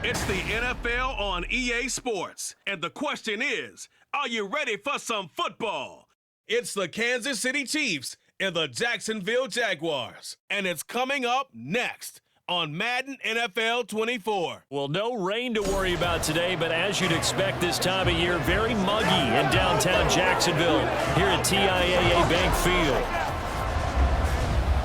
It's the NFL on EA Sports, and the question is, are you ready for some football? It's the Kansas City Chiefs and the Jacksonville Jaguars, and it's coming up next on Madden NFL 24. Well, no rain to worry about today, but as you'd expect this time of year, very muggy in downtown Jacksonville here at TIAA Bank Field.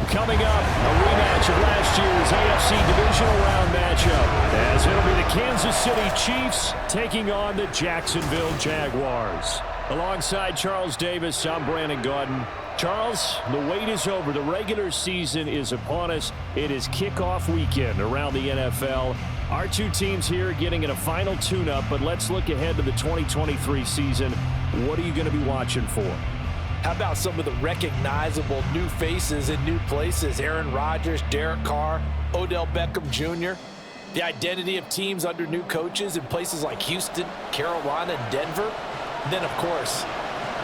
Coming up, a rematch of last year's AFC Divisional Round matchup, as it'll be the Kansas City Chiefs taking on the Jacksonville Jaguars. Alongside Charles Davis, I'm Brandon Gaudin. Charles, the wait is over. The regular season is upon us. It is kickoff weekend around the NFL. Our two teams here getting in a final tune-up, but let's look ahead to the 2023 season. What are you going to be watching for? How about some of the recognizable new faces in new places? Aaron Rodgers, Derek Carr, Odell Beckham Jr. The identity of teams under new coaches in places like Houston, Carolina, and Denver. And then, of course,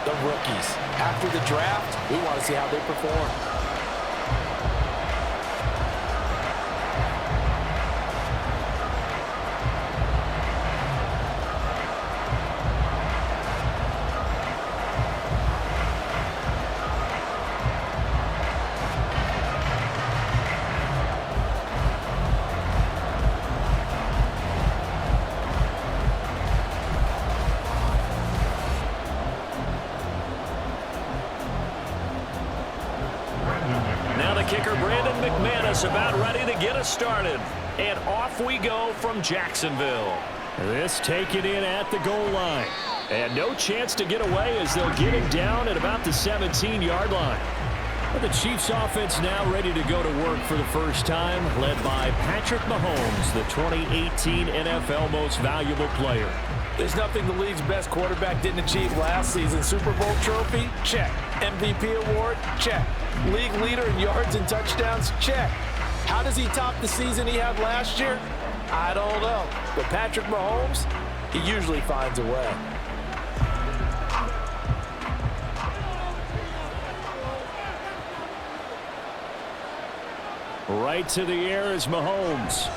the rookies. After the draft, we want to see how they perform. About ready to get us started. And off we go from Jacksonville. This taken in at the goal line. And no chance to get away as they'll get him down at about the 17-yard line. But the Chiefs offense now ready to go to work for the first time, led by Patrick Mahomes, the 2018 NFL Most Valuable Player. There's nothing the league's best quarterback didn't achieve last season. Super Bowl trophy? Check. MVP award? Check. League leader in yards and touchdowns? Check. How does he top the season he had last year? I don't know. But Patrick Mahomes, he usually finds a way. Right to the air is Mahomes.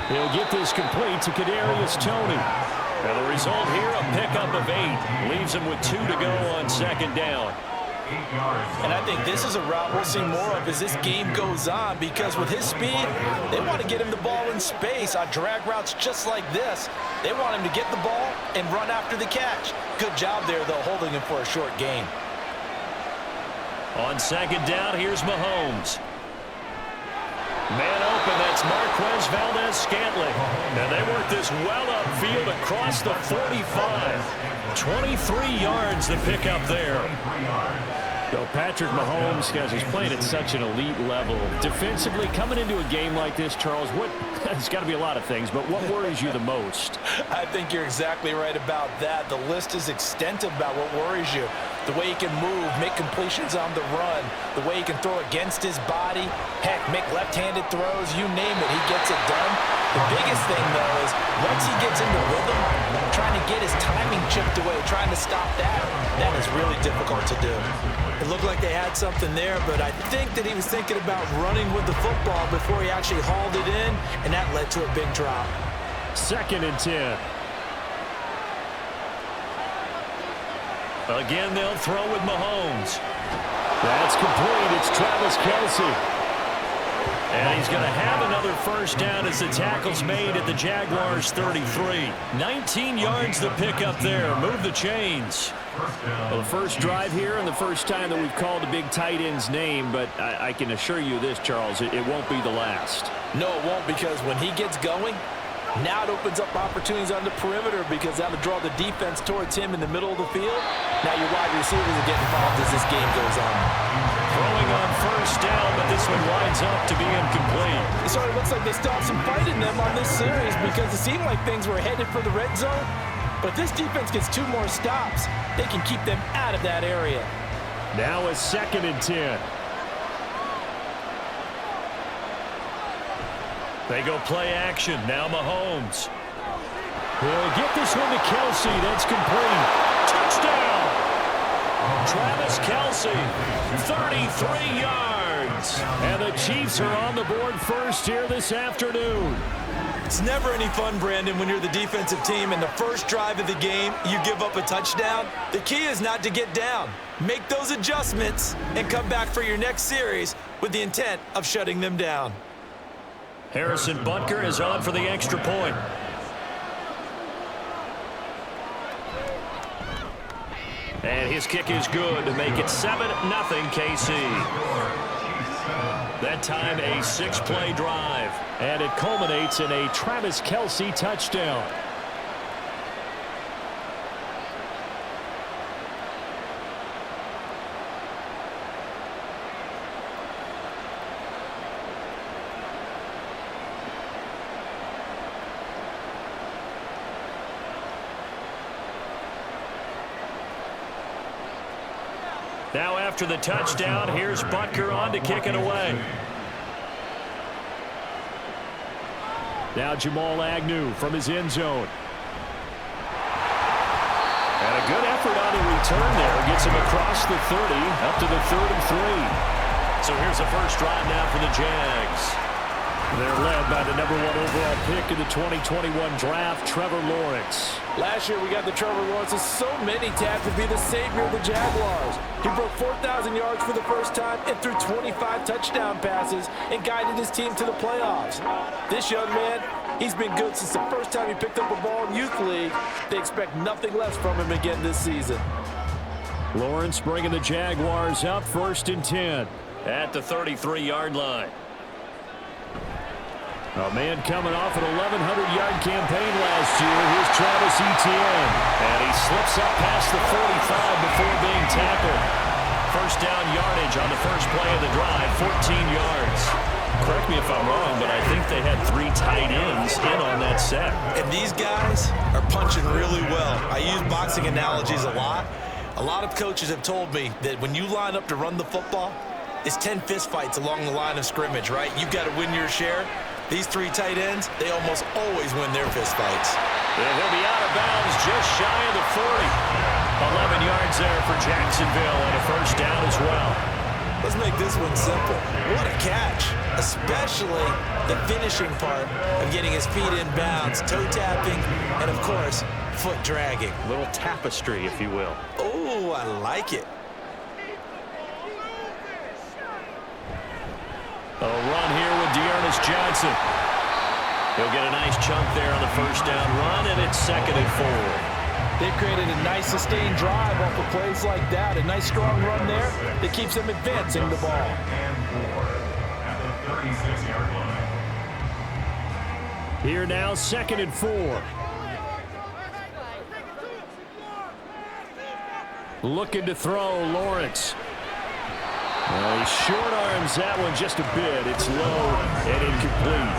He'll get this complete to Kadarius Toney. And the result here, a pickup of 8. Leaves him with 2 to go on second down. And I think this is a route we'll see more of as this game goes on, because with his speed, they want to get him the ball in space on drag routes just like this. They want him to get the ball and run after the catch. Good job there, though, holding him for a short gain. On second down, here's Mahomes. Man open, that's Marquez Valdez-Scantling. And they work this well upfield across the 45. 23 yards to pick up there. So Patrick Mahomes, guys, he's playing at such an elite level. Defensively, coming into a game like this, Charles, it's got to be a lot of things, but what worries you the most? I think you're exactly right about that. The list is extensive about what worries you. The way he can move, make completions on the run, the way he can throw against his body, heck, make left-handed throws, you name it, he gets it done. The biggest thing, though, is once he gets into rhythm, trying to get his timing chipped away, trying to stop that is really difficult to do. It looked like they had something there, but I think that he was thinking about running with the football before he actually hauled it in, and that led to a big drop. 2nd and 10. Again, they'll throw with Mahomes. That's complete. It's Travis Kelce. And he's going to have another first down as the tackle's made at the Jaguars' 33. 19 yards to pick up there. Move the chains. Well, the first drive here and the first time that we've called a big tight end's name, but I can assure you this, Charles, it won't be the last. No, it won't, because when he gets going, now it opens up opportunities on the perimeter, because that'll draw the defense towards him in the middle of the field. Now your wide receivers are getting involved as this game goes on. Throwing on first down, but this one winds up to be incomplete. It sort of looks like they still have some fight in them on this series, because it seemed like things were headed for the red zone. But this defense gets 2 more stops. They can keep them out of that area. Now a 2nd and 10. They go play action. Now Mahomes. He'll get this one to Kelce. That's complete. Touchdown! Travis Kelce, 33 yards. points. And the Chiefs are on the board first here this afternoon. It's never any fun, Brandon, when you're the defensive team and the first drive of the game, you give up a touchdown. The key is not to get down. Make those adjustments and come back for your next series with the intent of shutting them down. Harrison Butker is on for the extra point. And his kick is good to make it 7-0 KC. That time a 6-play drive. And it culminates in a Travis Kelce touchdown. Now after the touchdown, here's Butker on to kick it away. Now Jamal Agnew from his end zone. And a good effort on the return there. Gets him across the 30, up to the 33. So here's the first drive now for the Jags. They're led by the #1 overall pick in the 2021 draft, Trevor Lawrence. Last year we got the Trevor Lawrence's so many tapped to be the savior of the Jaguars. He broke 4,000 yards for the first time and threw 25 touchdown passes and guided his team to the playoffs. This young man, he's been good since the first time he picked up a ball in Youth League. They expect nothing less from him again this season. Lawrence bringing the Jaguars up 1st and 10 at the 33-yard line. A man coming off an 1,100-yard campaign last year. Here's Travis Etienne. And he slips up past the 45 before being tackled. First down yardage on the first play of the drive, 14 yards. Correct me if I'm wrong, but I think they had 3 tight ends in on that set. And these guys are punching really well. I use boxing analogies a lot. A lot of coaches have told me that when you line up to run the football, it's 10 fistfights along the line of scrimmage, right? You've got to win your share. These 3 tight ends, they almost always win their fistfights. And he'll be out of bounds just shy of the 40. 11 yards there for Jacksonville and a first down as well. Let's make this one simple. What a catch, especially the finishing part of getting his feet in bounds, toe tapping, and of course, foot dragging. A little tapestry, if you will. Oh, I like it. A run here with Dearness Johnson. He'll get a nice chunk there on the first down run, and it's 2nd and 4. They've created a nice sustained drive off of plays like that. A nice strong run there that keeps them advancing the ball. Here now, 2nd and 4. Looking to throw, Lawrence. He short arms that one just a bit. It's low and incomplete.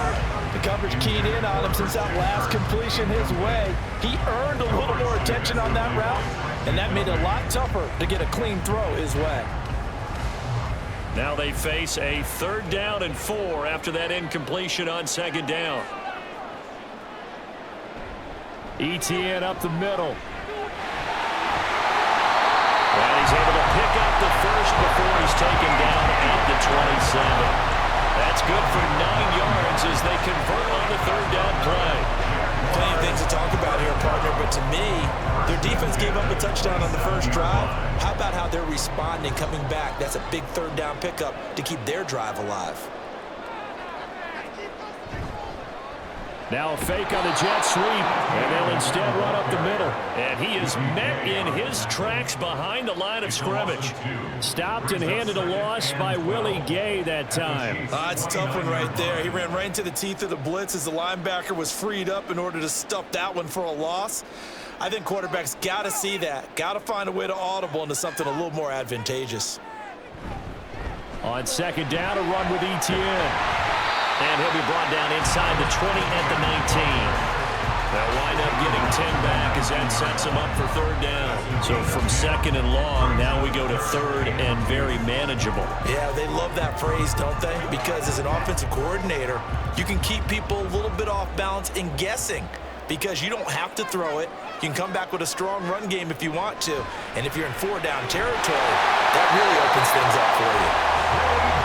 The coverage keyed in on him since that last completion his way. He earned a little more attention on that route, and that made it a lot tougher to get a clean throw his way. Now they face a 3rd down and 4 after that incompletion on 2nd down. Etienne up the middle. And he's able to pick up the first before he's taken down at the 27. That's good for 9 yards as they convert on the 3rd down play. Plenty of things to talk about here, partner, but to me, their defense gave up a touchdown on the first drive. How about how they're responding, coming back? That's a big 3rd down pickup to keep their drive alive. Now a fake on the jet sweep, and they'll instead run up the middle. And he is met in his tracks behind the line of scrimmage. Stopped and handed a loss by Willie Gay that time. It's a tough one right there. He ran right into the teeth of the blitz as the linebacker was freed up in order to stuff that one for a loss. I think quarterbacks got to see that. Got to find a way to audible into something a little more advantageous. On 2nd down, a run with Etienne. And he'll be brought down inside the 20 at the 19. They'll wind up getting 10 back as that sets him up for 3rd down. So from 2nd and long, now we go to 3rd and very manageable. Yeah, they love that phrase, don't they? Because as an offensive coordinator, you can keep people a little bit off balance and guessing because you don't have to throw it. You can come back with a strong run game if you want to. And if you're in 4-down territory, that really opens things up for you.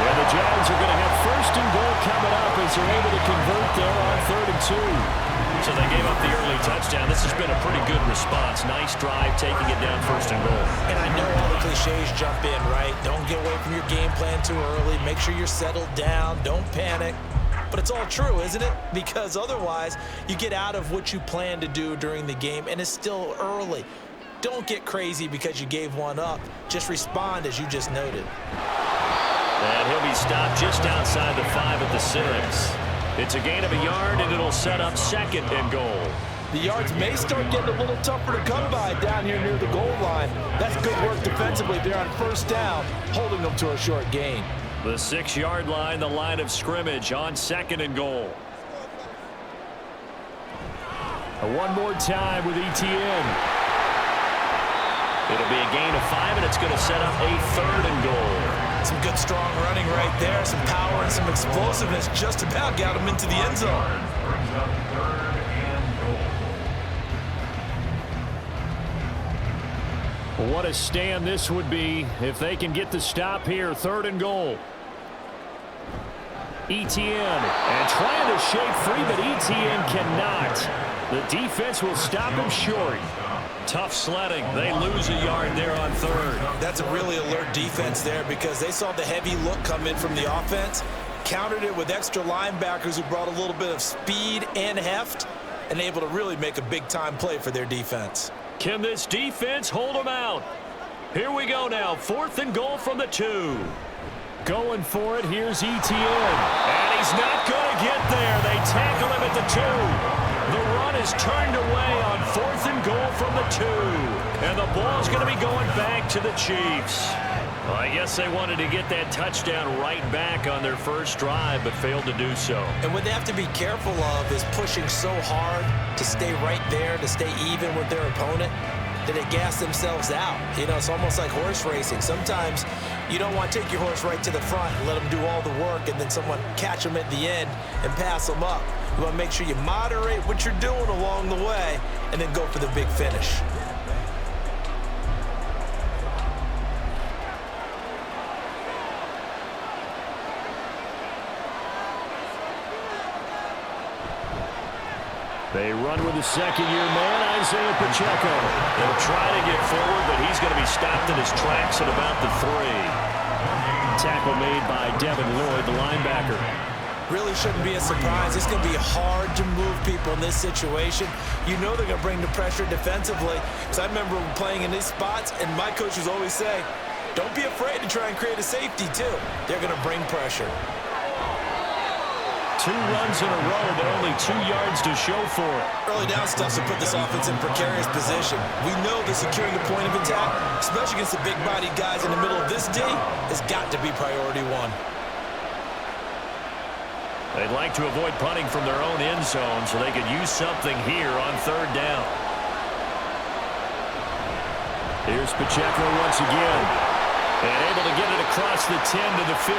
And the the Jags are going to have first and goal coming up as they're able to convert there on 3rd and 2. So they gave up the early touchdown. This has been a pretty good response. Nice drive, taking it down 1st and goal. And I know all the cliches jump in, right? Don't get away from your game plan too early. Make sure you're settled down. Don't panic. But it's all true, isn't it? Because otherwise, you get out of what you plan to do during the game, and it's still early. Don't get crazy because you gave one up. Just respond as you just noted. And he'll be stopped just outside the 5 at the 6. It's a gain of a yard, and it'll set up 2nd and goal. The yards may start getting a little tougher to come by down here near the goal line. That's good work defensively there on 1st down, holding them to a short gain. The 6-yard line, the line of scrimmage on 2nd and goal. One more time with ETN. It'll be a gain of 5, and it's going to set up a 3rd and goal. Some good strong running right there, some power and some explosiveness just about got him into the end zone. Well, what a stand this would be if they can get the stop here. 3rd and goal. ETN and trying to shake free, but ETN cannot. The defense will stop him short. Tough sledding. They lose a yard there on 3rd. That's a really alert defense there because they saw the heavy look come in from the offense, countered it with extra linebackers who brought a little bit of speed and heft, and able to really make a big-time play for their defense. Can this defense hold them out? Here we go now. 4th and goal from the 2. Going for it. Here's ETN. And he's not going to get there. They tackle him at the 2. The run is turned away on 4th and goal from the 2. And the ball's going to be going back to the Chiefs. Well, I guess they wanted to get that touchdown right back on their first drive, but failed to do so. And what they have to be careful of is pushing so hard to stay right there, to stay even with their opponent, that they gas themselves out. You know, it's almost like horse racing. Sometimes you don't want to take your horse right to the front and let them do all the work and then someone catch them at the end and pass them up. You want to make sure you moderate what you're doing along the way and then go for the big finish. They run with the 2nd-year man, Isaiah Pacheco. They'll try to get forward, but he's going to be stopped in his tracks at about the 3. Tackle made by Devin Lloyd, the linebacker. Really shouldn't be a surprise. It's going to be hard to move people in this situation. You know they're going to bring the pressure defensively. Because I remember playing in these spots, and my coaches always say, don't be afraid to try and create a safety, too. They're going to bring pressure. 2 runs in a row, but only 2 yards to show for it. Early down stuff to put this offense in precarious position. We know that securing a point of attack, especially against the big-bodied guys in the middle of this D, has got to be priority 1. They'd like to avoid punting from their own end zone so they could use something here on 3rd down. Here's Pacheco once again. And able to get it across the 10 to the 15.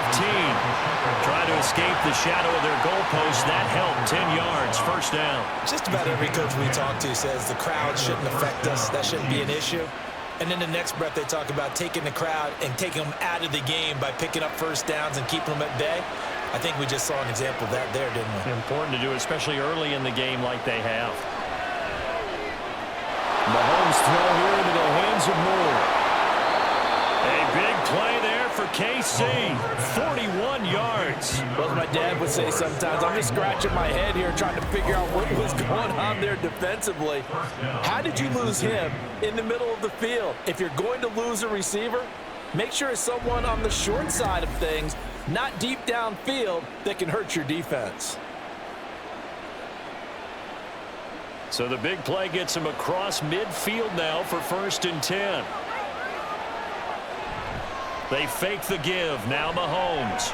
Trying to escape the shadow of their goalpost. That helped. 10 yards. 1st down. Just about every coach we talk to says the crowd shouldn't affect us. That shouldn't be an issue. And then the next breath they talk about taking the crowd and taking them out of the game by picking up 1st downs and keeping them at bay. I think we just saw an example of that there, didn't we? Important to do, especially early in the game like they have. Mahomes throw here into the hands of Moore. A big play there for KC. 41 yards. Well, as my dad would say sometimes, I'm just scratching my head here trying to figure out what was going on there defensively. How did you lose him in the middle of the field? If you're going to lose a receiver, make sure it's someone on the short side of things, not deep downfield, that can hurt your defense. So the big play gets him across midfield now for 1st and 10. They fake the give. Now Mahomes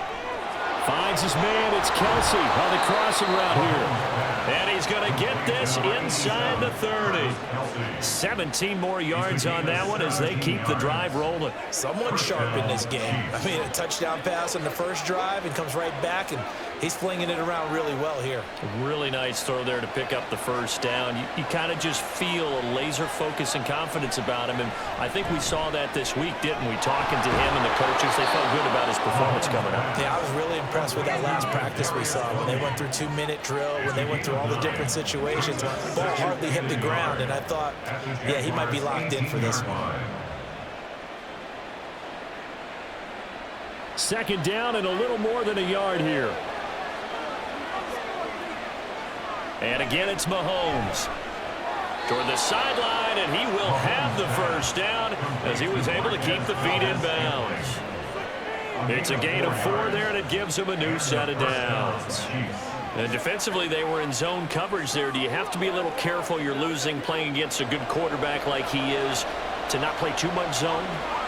finds his man. It's Kelsey on the crossing route here. And he's going to get this inside the 30. 17 more yards on that one as they keep the drive rolling. Someone sharp in this game. I mean, a touchdown pass on the first drive and comes right back, and he's flinging it around really well here. A really nice throw there to pick up the 1st down. You kind of just feel a laser focus and confidence about him, and I think we saw that this week, didn't we? Talking to him and the coaches, they felt good about his performance coming up. Yeah, I was really impressed with that last practice we saw when they went through 2-minute drill, when they went through all the different situations. Ball hardly hit the ground, and I thought, yeah, he might be locked in for this one. Second down and a little more than a yard here. And again, it's Mahomes toward the sideline, and he will have the first down as he was able to keep the feet in bounds. It's a gain of 4 there, and it gives him a new set of downs. And defensively, they were in zone coverage there. Do you have to be a little careful? You're losing playing against a good quarterback like he is to not play too much zone?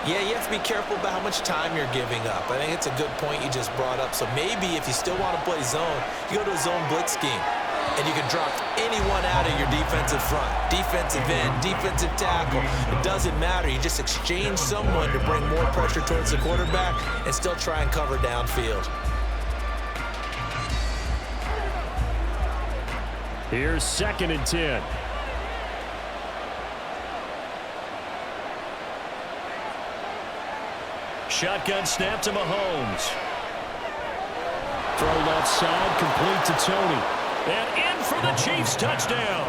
Yeah, you have to be careful about how much time you're giving up. I think it's a good point you just brought up. So maybe if you still want to play zone, you go to a zone blitz scheme. And you can drop anyone out of your defensive front, defensive end, defensive tackle. It doesn't matter. You just exchange someone to bring more pressure towards the quarterback and still try and cover downfield. Here's 2nd and 10. Shotgun snap to Mahomes. Throw left side, complete to Tony. And in for the Chiefs touchdown.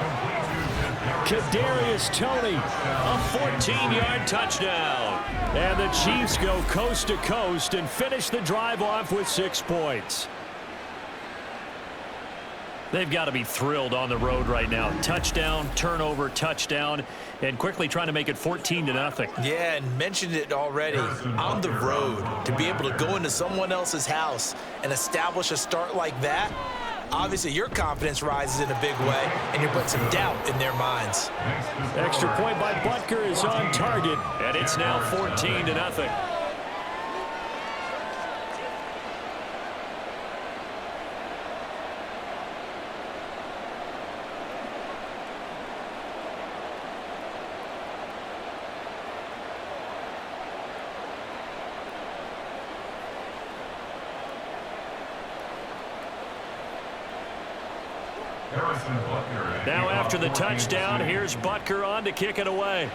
Kadarius Toney, A 14-yard touchdown. and the Chiefs go coast to coast and finish the drive off with 6 points. They've got to be thrilled on the road right now. Touchdown, turnover, touchdown, and quickly trying to make it 14-0. Yeah, and mentioned it already. On the road, to be able to go into someone else's house and establish a start like that, obviously your confidence rises in a big way, and you put some doubt in their minds. Extra point by Butker is on target. And it's now 14-0. Now after the touchdown, here's Butker on to kick it away.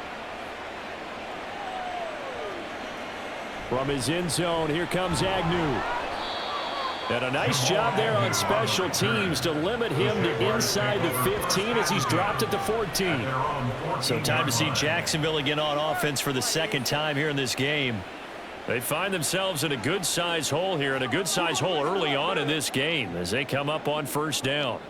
From his end zone, here comes Agnew. And a nice job there on special teams to limit him to inside the 15 as he's dropped at the 14. So time to see Jacksonville again on offense for the 2nd time here in this game. They find themselves in a good-size hole here, and a good-size hole early on in this game as they come up on 1st down.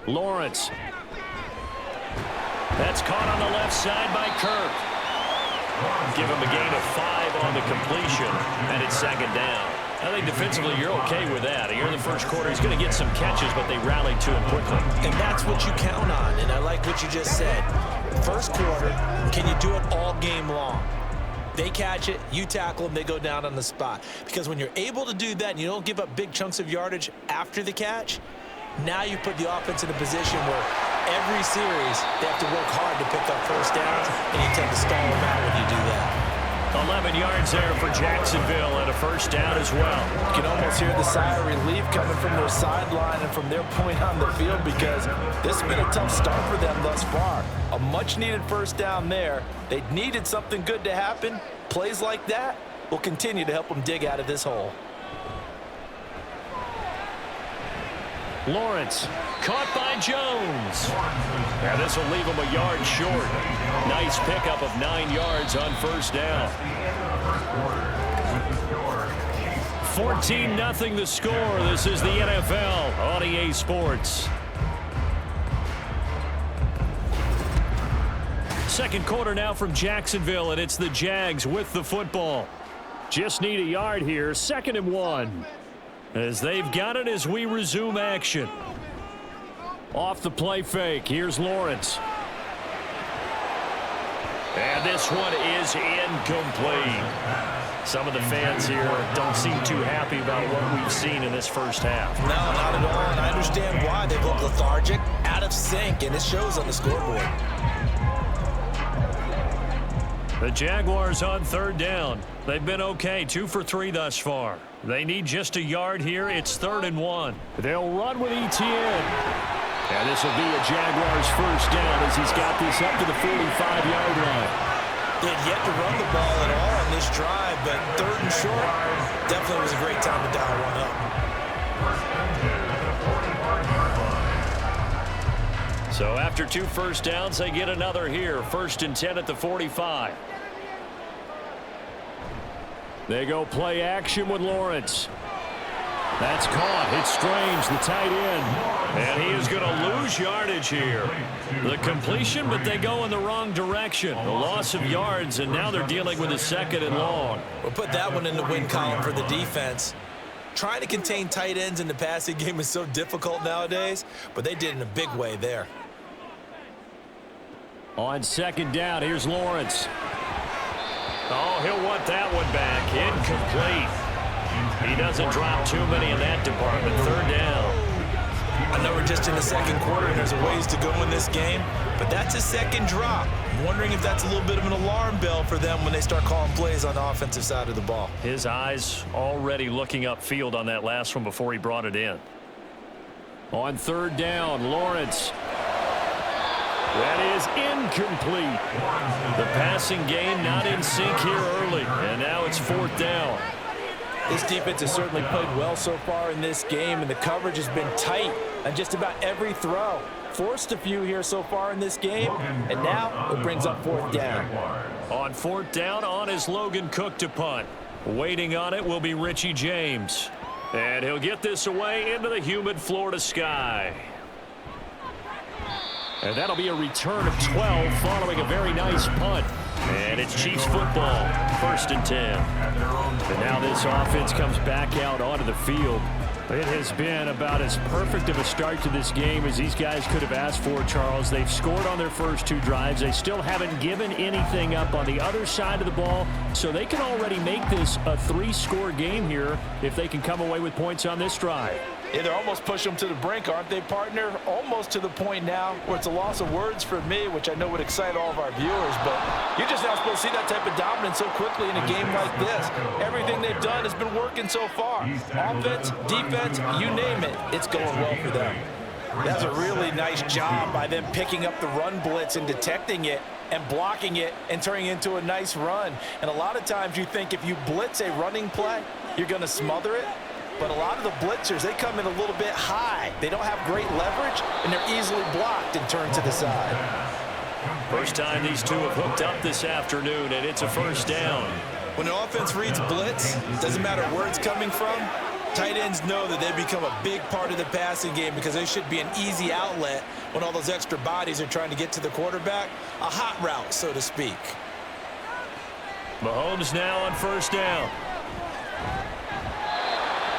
Lawrence. That's caught on the left side by Kirk. Give him a gain of 5 on the completion, and it's 2nd down. I think defensively you're okay with that. Here in the first quarter, he's going to get some catches, but they rallied to him quickly. And that's what you count on, and I like what you just said. First quarter, can you do it all game long? They catch it, you tackle them, they go down on the spot. Because when you're able to do that and you don't give up big chunks of yardage after the catch, now you put the offense in a position where every series they have to work hard to pick up first downs, and you tend to stall them out when you do that. 11 yards there for Jacksonville and a first down as well. You can almost hear the sigh of relief coming from their sideline and from their point on the field, because this has been a tough start for them thus far. A much-needed first down there. They needed something good to happen. Plays like that will continue to help them dig out of this hole. Lawrence. Caught by Jones. Now this will leave him a yard short. Nice pickup of 9 yards on first down. 14-0 the score. This is the NFL on EA Sports. Second quarter now from Jacksonville, and it's the Jags with the football. Just need a yard here. 2nd and 1. As they've got it as we resume action. Off the play fake. Here's Lawrence. And this one is incomplete. Some of the fans here don't seem too happy about what we've seen in this first half. No, not at all, and I understand why. They look lethargic, out of sync, and it shows on the scoreboard. The Jaguars on third down. They've been okay, 2 for 3 thus far. They need just a yard here. It's 3rd and 1. They'll run with Etienne. And this will be a Jaguars first down as he's got this up to the 45-yard line. They had yet to run the ball at all on this drive, but 3rd and short definitely was a great time to dial one up. So after 2 first downs, they get another here. 1st and 10 at the 45. They go play action with Lawrence. That's caught. It's Strange, the tight end. And he is going to lose yardage here. The completion, but they go in the wrong direction. The loss of yards, and now they're dealing with a 2nd and long. We'll put that one in the win column for the defense. Trying to contain tight ends in the passing game is so difficult nowadays, but they did it in a big way there. On 2nd down, here's Lawrence. Oh, he'll want that one back. Incomplete. He doesn't drop too many in that department. 3rd down. I know we're just in the 2nd quarter and there's a ways to go in this game, but that's a 2nd drop. I'm wondering if that's a little bit of an alarm bell for them when they start calling plays on the offensive side of the ball. His eyes already looking upfield on that last one before he brought it in. On 3rd down, Lawrence. That is incomplete. The passing game not in sync here early, and now it's 4th down. This defense has certainly played well so far in this game, and the coverage has been tight on just about every throw. Forced a few here so far in this game, and now it brings up 4th down. On 4th down, on is Logan Cook to punt. Waiting on it will be Richie James. And he'll get this away into the humid Florida sky. And that'll be a return of 12 following a very nice punt. And it's Chiefs football, 1st and 10. And now this offense comes back out onto the field. It has been about as perfect of a start to this game as these guys could have asked for, Charles. They've scored on their first 2 drives. They still haven't given anything up on the other side of the ball, so they can already make this a 3-score game here if they can come away with points on this drive. Yeah, they're almost pushing them to the brink, aren't they, partner? Almost to the point now where it's a loss of words for me, which I know would excite all of our viewers, but you're just not supposed to see that type of dominance so quickly in a game like this. Everything they've done has been working so far. Offense, defense, you name it, it's going well for them. That's a really nice job by them picking up the run blitz and detecting it and blocking it and turning it into a nice run. And a lot of times you think if you blitz a running play, you're going to smother it. But a lot of the blitzers, they come in a little bit high. They don't have great leverage, and they're easily blocked and turned to the side. First time these two have hooked up this afternoon, and it's a 1st down. When the offense reads blitz, doesn't matter where it's coming from, tight ends know that they become a big part of the passing game because they should be an easy outlet when all those extra bodies are trying to get to the quarterback. A hot route, so to speak. Mahomes now on 1st down.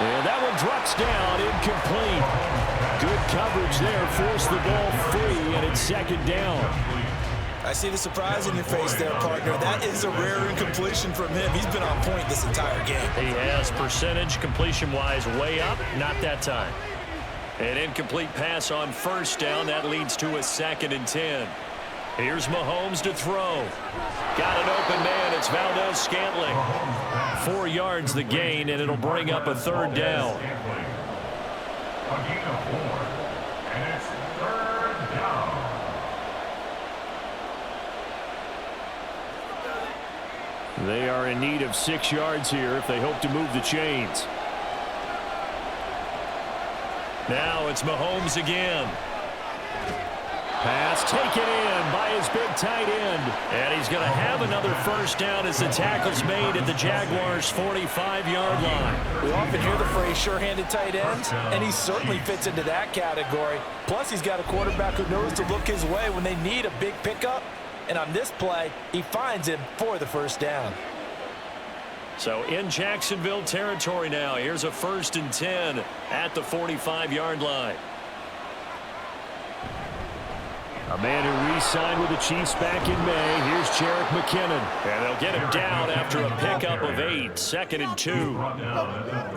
And that one drops down, incomplete. Good coverage there, forced the ball free, and it's 2nd down. I see the surprise in your face there, partner. That is a rare incompletion from him. He's been on point this entire game. He has percentage completion-wise way up, not that time. An incomplete pass on 1st down. That leads to a 2nd and 10. Here's Mahomes to throw. Got an open man. It's Valdez-Scantling. 4 yards the gain, and it'll bring up a 3rd down. They are in need of 6 yards here if they hope to move the chains. Now it's Mahomes again. Pass taken in by his big tight end. And he's going to have another 1st down as the tackle's made at the Jaguars' 45-yard line. We often hear the phrase sure-handed tight ends, and he certainly fits into that category. Plus, he's got a quarterback who knows to look his way when they need a big pickup. And on this play, he finds him for the 1st down. So in Jacksonville territory now. Here's a 1st and 10 at the 45-yard line. A man who re-signed with the Chiefs back in May. Here's Jerick McKinnon. And they'll get him down after a pickup of 8. 2nd and 2.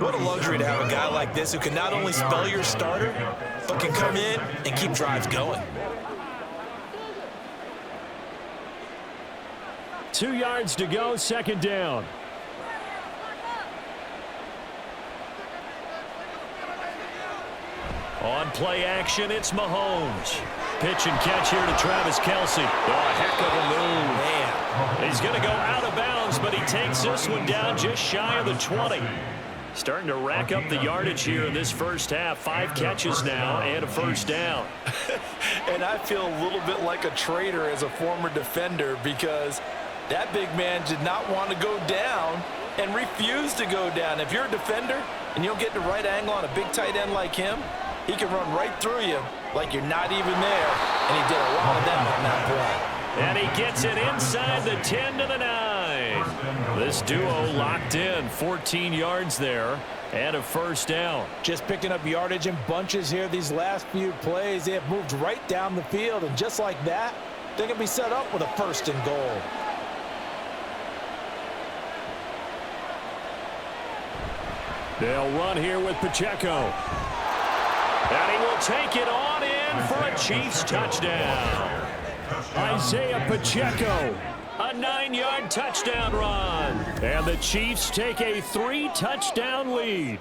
What a luxury to have a guy like this who can not only spell your starter, but can come in and keep drives going. 2 yards to go, second down. On play action, it's Mahomes. Pitch and catch here to Travis Kelce. Oh, a heck of a move. Man. He's going to go out of bounds, but he takes this one down just shy of the 20. Starting to rack up the yardage here in this first half. 5 catches now and a first down. And I feel a little bit like a traitor as a former defender because that big man did not want to go down and refused to go down. If you're a defender and you don't get the right angle on a big tight end like him, he can run right through you like you're not even there. And he did a lot of that on that play. And he gets it inside the 10 to the 9. This duo locked in, 14 yards there and a first down. Just picking up yardage in bunches here these last few plays. They have moved right down the field, and just like that, they're going to be set up with a first and goal. They'll run here with Pacheco. And he will take it on in for a Chiefs touchdown. Isaiah Pacheco, a 9-yard touchdown run. And the Chiefs take a 3-touchdown lead.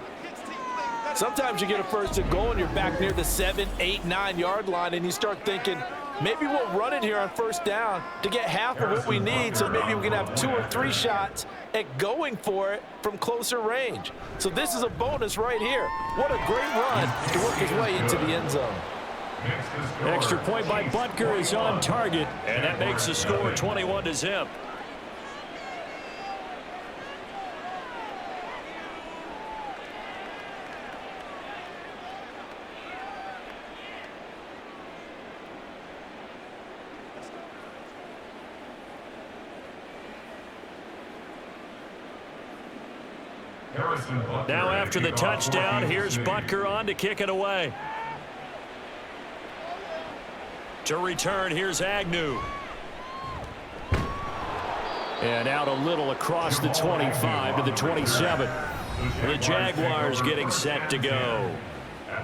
Sometimes you get a first and goal and you're back near the 7, 8, 9-yard line, and you start thinking, maybe we'll run it here on first down to get half of what we need, so maybe we can have 2 or 3 shots at going for it from closer range. So this is a bonus right here. What a great run to work his way into the end zone. Extra point by Butker is on target, and that makes the score 21-0. Now after the touchdown, here's Butker on to kick it away. To return, here's Agnew. And out a little across the 25 to the 27. The Jaguars getting set to go.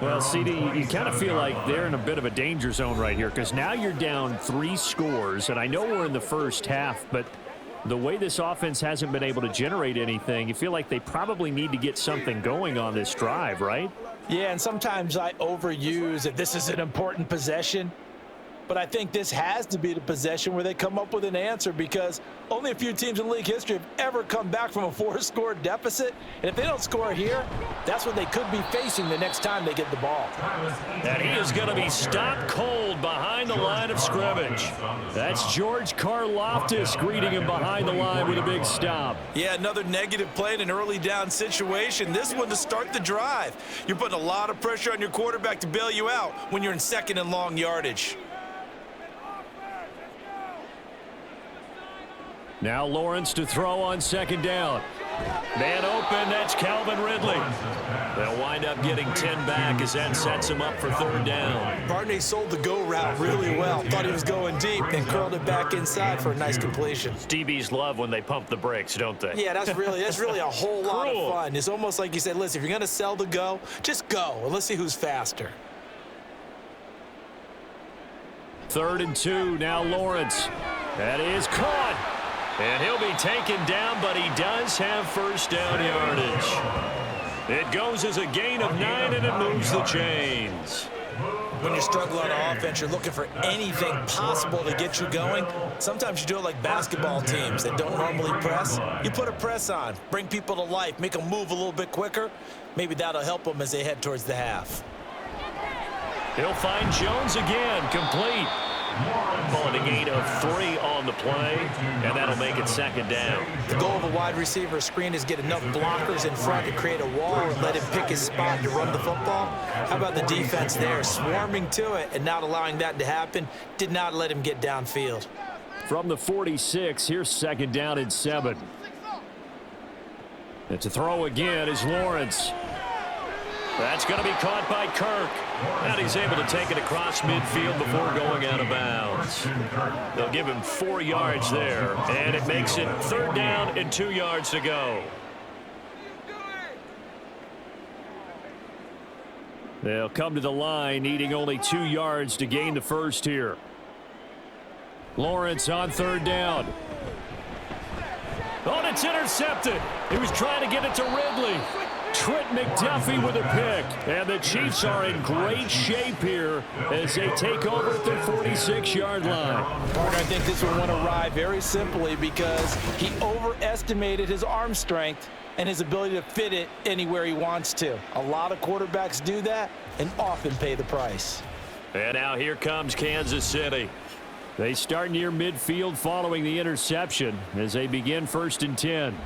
Well, CD, you kind of feel like they're in a bit of a danger zone right here because now you're down 3 scores, and I know we're in the first half, but the way this offense hasn't been able to generate anything, you feel like they probably need to get something going on this drive, right? Yeah, and sometimes I overuse that this is an important possession. But I think this has to be the possession where they come up with an answer because only a few teams in league history have ever come back from a 4-score deficit. And if they don't score here, that's what they could be facing the next time they get the ball. And he is going to be stopped cold behind the line of scrimmage. That's George Karlaftis greeting him behind the line with a big stop. Yeah, another negative play in an early down situation. This one to start the drive. You're putting a lot of pressure on your quarterback to bail you out when you're in second and long yardage. Now Lawrence to throw on second down. Man open, that's Calvin Ridley. They'll wind up getting 10 back as that sets him up for third down. Barney sold the go route really well. Thought he was going deep, then curled it back inside for a nice completion. DBs love when they pump the brakes, don't they? Yeah, that's really a whole lot of fun. It's almost like you said, listen, if you're going to sell the go, just go, and let's see who's faster. 3rd and 2, now Lawrence. That is caught. And he'll be taken down, but he does have first down yardage. It goes as a gain of 9, and it moves the chains. When you struggle on offense, you're looking for anything possible to get you going. Sometimes you do it like basketball teams that don't normally press. You put a press on, bring people to life, make them move a little bit quicker. Maybe that'll help them as they head towards the half. He'll find Jones again, complete. Calling a gain of 3 on the play, and that'll make it second down. The goal of a wide receiver screen is get enough blockers in front to create a wall and let him pick his spot to run the football. How about the defense there, swarming to it and not allowing that to happen, did not let him get downfield. From the 46, here's second down and 7. And to throw again is Lawrence. That's going to be caught by Kirk. And he's able to take it across midfield before going out of bounds. They'll give him 4 yards there, and it makes it 3rd down and 2 yards to go. They'll come to the line, needing only 2 yards to gain the first here. Lawrence on 3rd down. Oh, and it's intercepted. He was trying to get it to Ridley. Trent McDuffie with a pick. And the Chiefs are in great shape here as they take over at their 46-yard line. Partner, I think this one went awry very simply because he overestimated his arm strength and his ability to fit it anywhere he wants to. A lot of quarterbacks do that and often pay the price. And now here comes Kansas City. They start near midfield following the interception as they begin 1st and 10.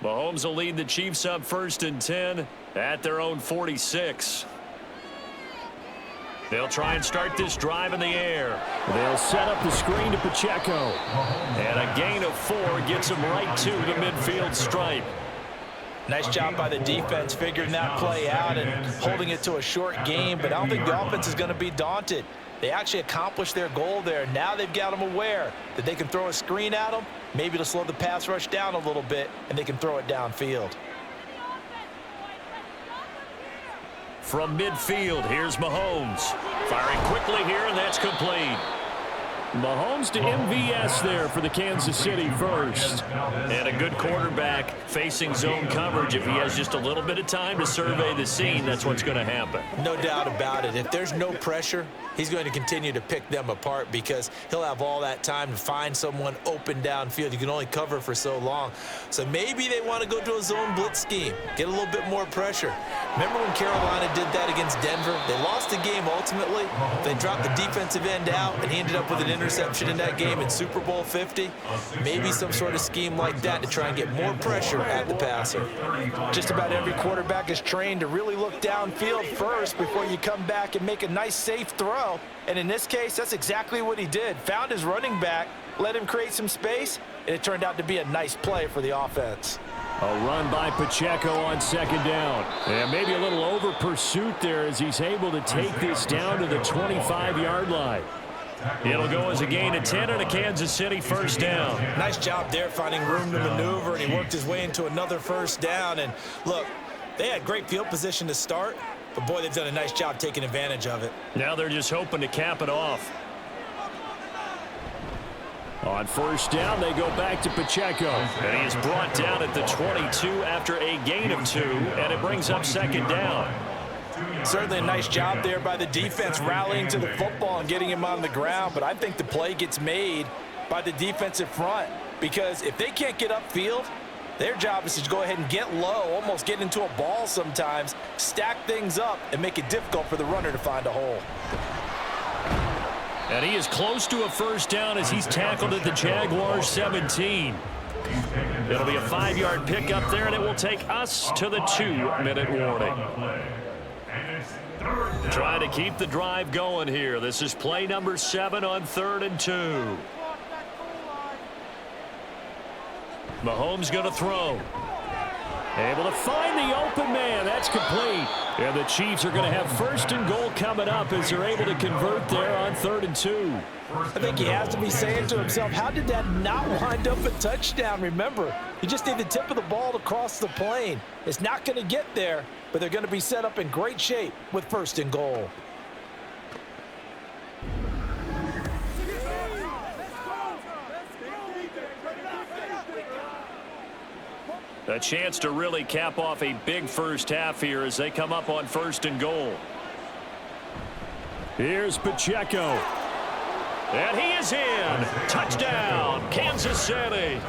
Mahomes will lead the Chiefs up 1st and 10 at their own 46. They'll try and start this drive in the air. They'll set up the screen to Pacheco. And a gain of 4 gets him right to the midfield stripe. Nice job by the defense figuring that play out and holding it to a short game, but I don't think the offense is going to be daunted. They actually accomplished their goal there. Now they've got them aware that they can throw a screen at them, maybe to slow the pass rush down a little bit, and they can throw it downfield. From midfield, here's Mahomes. Firing quickly here, and that's complete. Mahomes to MVS there for the Kansas City first. And a good quarterback facing zone coverage. If he has just a little bit of time to survey the scene, that's what's going to happen. No doubt about it. If there's no pressure, he's going to continue to pick them apart because he'll have all that time to find someone open downfield. You can only cover for so long. So maybe they want to go to a zone blitz scheme, get a little bit more pressure. Remember when Carolina did that against Denver? They lost the game ultimately. They dropped the defensive end out, and he ended up with an interception in that game in Super Bowl 50. Maybe some sort of scheme like that to try and get more pressure at the passer. Just about every quarterback is trained to really look downfield first before you come back and make a nice, safe throw. And in this case, that's exactly what he did. Found his running back, let him create some space, and it turned out to be a nice play for the offense. A run by Pacheco on 2nd down. And maybe a little over pursuit there as he's able to take this down to the 25-yard line. It'll go as a gain of 10 and a Kansas City 1st down. Nice job there finding room to maneuver, and he worked his way into another 1st down. And look, they had great field position to start, but boy, they've done a nice job taking advantage of it. Now they're just hoping to cap it off. On 1st down, they go back to Pacheco. And he is brought down at the 22 after a gain of 2, and it brings up 2nd down. Certainly a nice job there by the defense rallying to the football and getting him on the ground, but I think the play gets made by the defensive front because if they can't get upfield, their job is to go ahead and get low, almost get into a ball sometimes, stack things up, and make it difficult for the runner to find a hole. And he is close to a 1st down as he's tackled at the Jaguars 17. It'll be a 5-yard pickup there, and it will take us to the 2-minute warning. Trying to keep the drive going here. This is play number 7 on 3rd and 2. Mahomes going to throw. Able to find the open man. That's complete. And the Chiefs are going to have 1st and goal coming up as they're able to convert there on 3rd and 2. I think he has to be saying to himself, how did that not wind up a touchdown? Remember, you just need the tip of the ball to cross the plane. It's not going to get there, but they're going to be set up in great shape with 1st and goal. A chance to really cap off a big 1st half here as they come up on 1st and goal. Here's Pacheco. And he is in. Touchdown, Kansas City.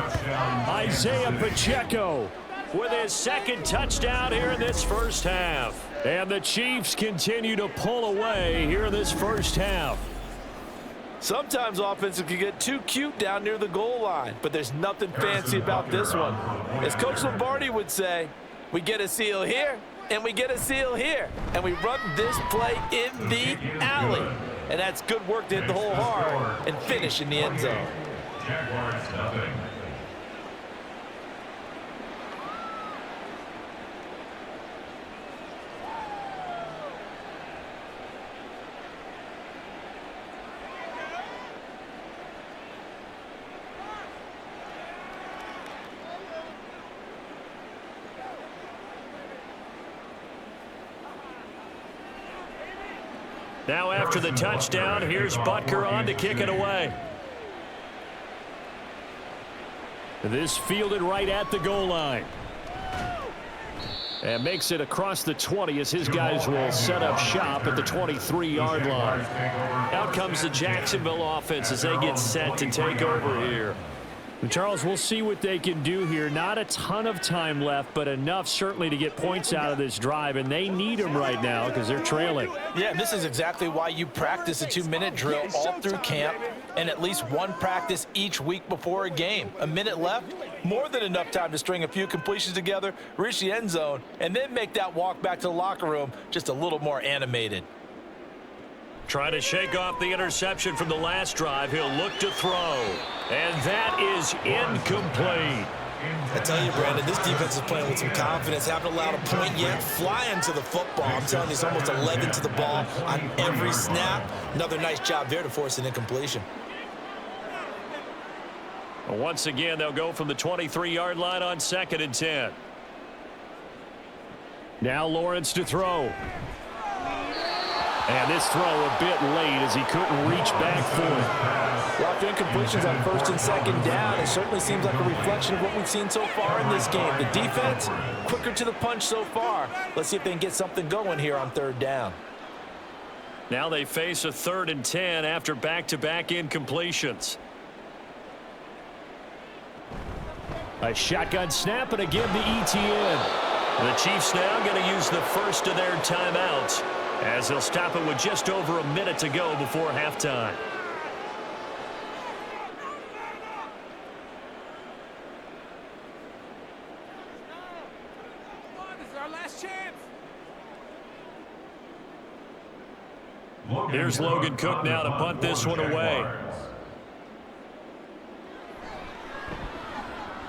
Isaiah Pacheco with his 2nd touchdown here in this 1st half. And the Chiefs continue to pull away here in this 1st half. Sometimes offenses can get too cute down near the goal line, but there's nothing fancy about this one. As Coach Lombardi would say, we get a seal here, and we get a seal here, and we run this play in the alley. And that's good work to hit the hole hard and finish in the end zone. Jaguars nothing. Now after the touchdown, here's Butker on to kick it away. This fielded right at the goal line. And makes it across the 20 as his guys will set up shop at the 23-yard line. Out comes the Jacksonville offense as they get set to take over here. Charles, we'll see what they can do here. Not a ton of time left, but enough certainly to get points out of this drive, and they need them right now because they're trailing. Yeah, this is exactly why you practice a 2-minute drill all through camp and at least one practice each week before a game. A minute left, more than enough time to string a few completions together, reach the end zone, and then make that walk back to the locker room just a little more animated. Trying to shake off the interception from the last drive. He'll look to throw. And that is incomplete. I tell you, Brandon, this defense is playing with some confidence. Haven't allowed a point yet. Flying to the football. I'm telling you, it's almost 11 to the ball on every snap. Another nice job there to force an incompletion. Once again, they'll go from the 23-yard line on 2nd and 10. Now Lawrence to throw. And this throw a bit late as he couldn't reach back for it. Well, after incompletions on 1st and 2nd down, it certainly seems like a reflection of what we've seen so far in this game. The defense, quicker to the punch so far. Let's see if they can get something going here on 3rd down. Now they face a 3rd and 10 after back-to-back incompletions. A shotgun snap, and again the ETN. The Chiefs now going to use the first of their timeouts, as they'll stop it with just over a minute to go before halftime. This is our last chance. Here's Logan Cook now to punt this one away.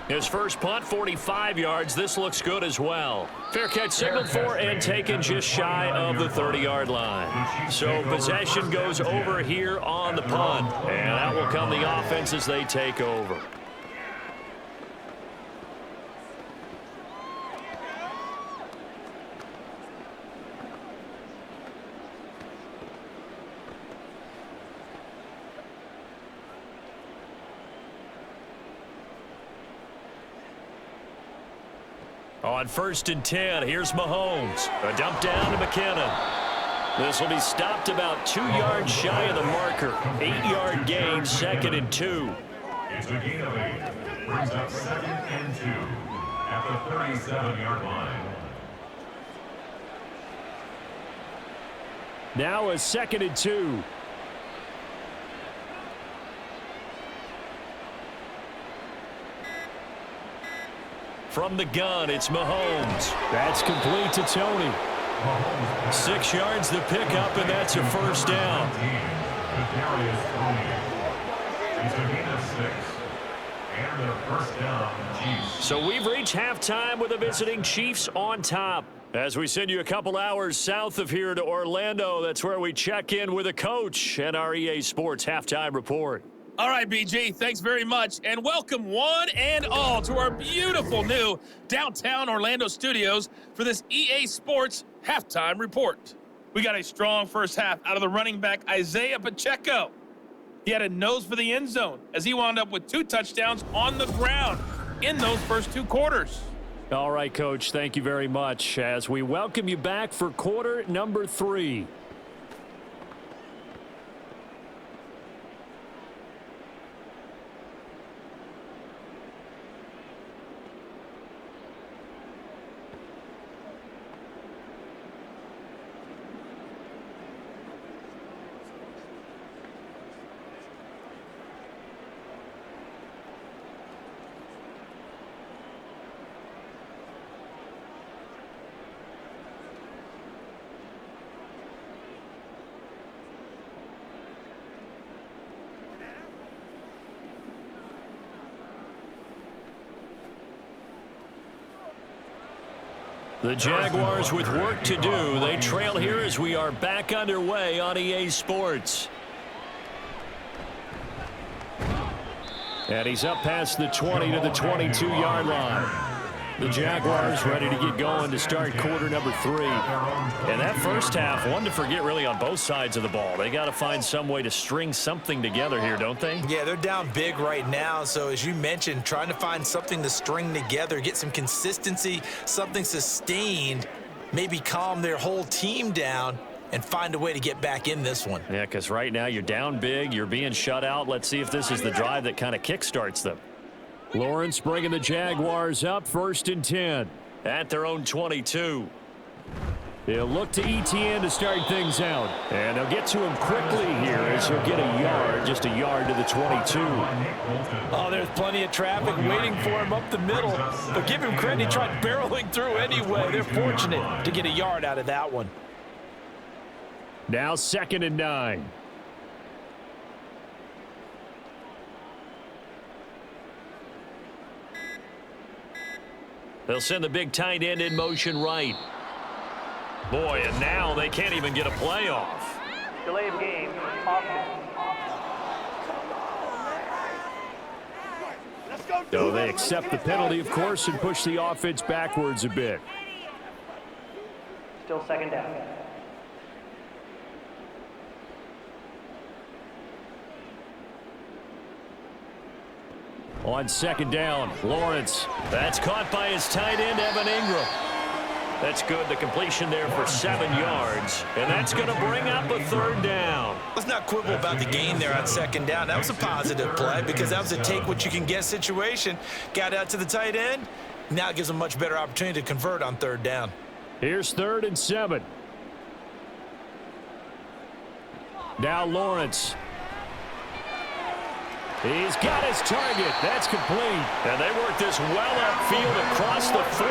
His first punt, 45 yards. This looks good as well. Fair catch signaled for and taken just shy of the 30-yard line. So possession goes over here on the punt. And out will come the offense as they take over. On 1st and 10, here's Mahomes. A dump down to McKinnon. This will be stopped about 2 yards shy of the marker. 8-yard gain, 2nd and 2. It's a gain of 8. Brings up 2nd and 2 at the 37-yard line. Now a 2nd and 2. From the gun, it's Mahomes. That's complete to Tony. 6 yards the pickup, and that's a first down. It's a gain of 6. And a first down, Chiefs. So we've reached halftime with the visiting Chiefs on top. As we send you a couple hours south of here to Orlando, that's where we check in with a coach and our EA Sports Halftime Report. All right, BG, thanks very much, and welcome one and all to our beautiful new downtown Orlando studios for this EA Sports Halftime Report. We got a strong first half out of the running back Isaiah Pacheco. He had a nose for the end zone as he wound up with 2 touchdowns on the ground in those first 2 quarters. All right, Coach, thank you very much as we welcome you back for quarter number 3. The Jaguars with work to do. They trail here as we are back underway on EA Sports. And he's up past the 20 to the 22-yard line. The Jaguars ready to get going to start quarter number 3. And that first half, one to forget really on both sides of the ball. They got to find some way to string something together here, don't they? Yeah, they're down big right now. So as you mentioned, trying to find something to string together, get some consistency, something sustained, maybe calm their whole team down and find a way to get back in this one. Yeah, because right now you're down big, you're being shut out. Let's see if this is the drive that kind of kickstarts them. Lawrence bringing the Jaguars up 1st and 10. At their own 22. They'll look to Etienne to start things out. And they'll get to him quickly here as he'll get a yard, just a yard to the 22. Oh, there's plenty of traffic waiting for him up the middle. But give him credit, he tried barreling through anyway. They're fortunate to get a yard out of that one. Now 2nd and 9. They'll send the big tight end in motion right. Boy, and now they can't even get a play off. Delay of game. Offense. So they accept the penalty, of course, and push the offense backwards a bit. Still 2nd down. On 2nd down, Lawrence. That's caught by his tight end, Evan Ingram. That's good. The completion there for 7 yards. And that's going to bring up a 3rd down. Let's not quibble about the gain there on 2nd down. That was a positive play because that was a take-what-you-can-get situation. Got out to the tight end. Now it gives them a much better opportunity to convert on 3rd down. Here's 3rd and 7. Now Lawrence. He's got his target. That's complete. And they work this well upfield across the 45.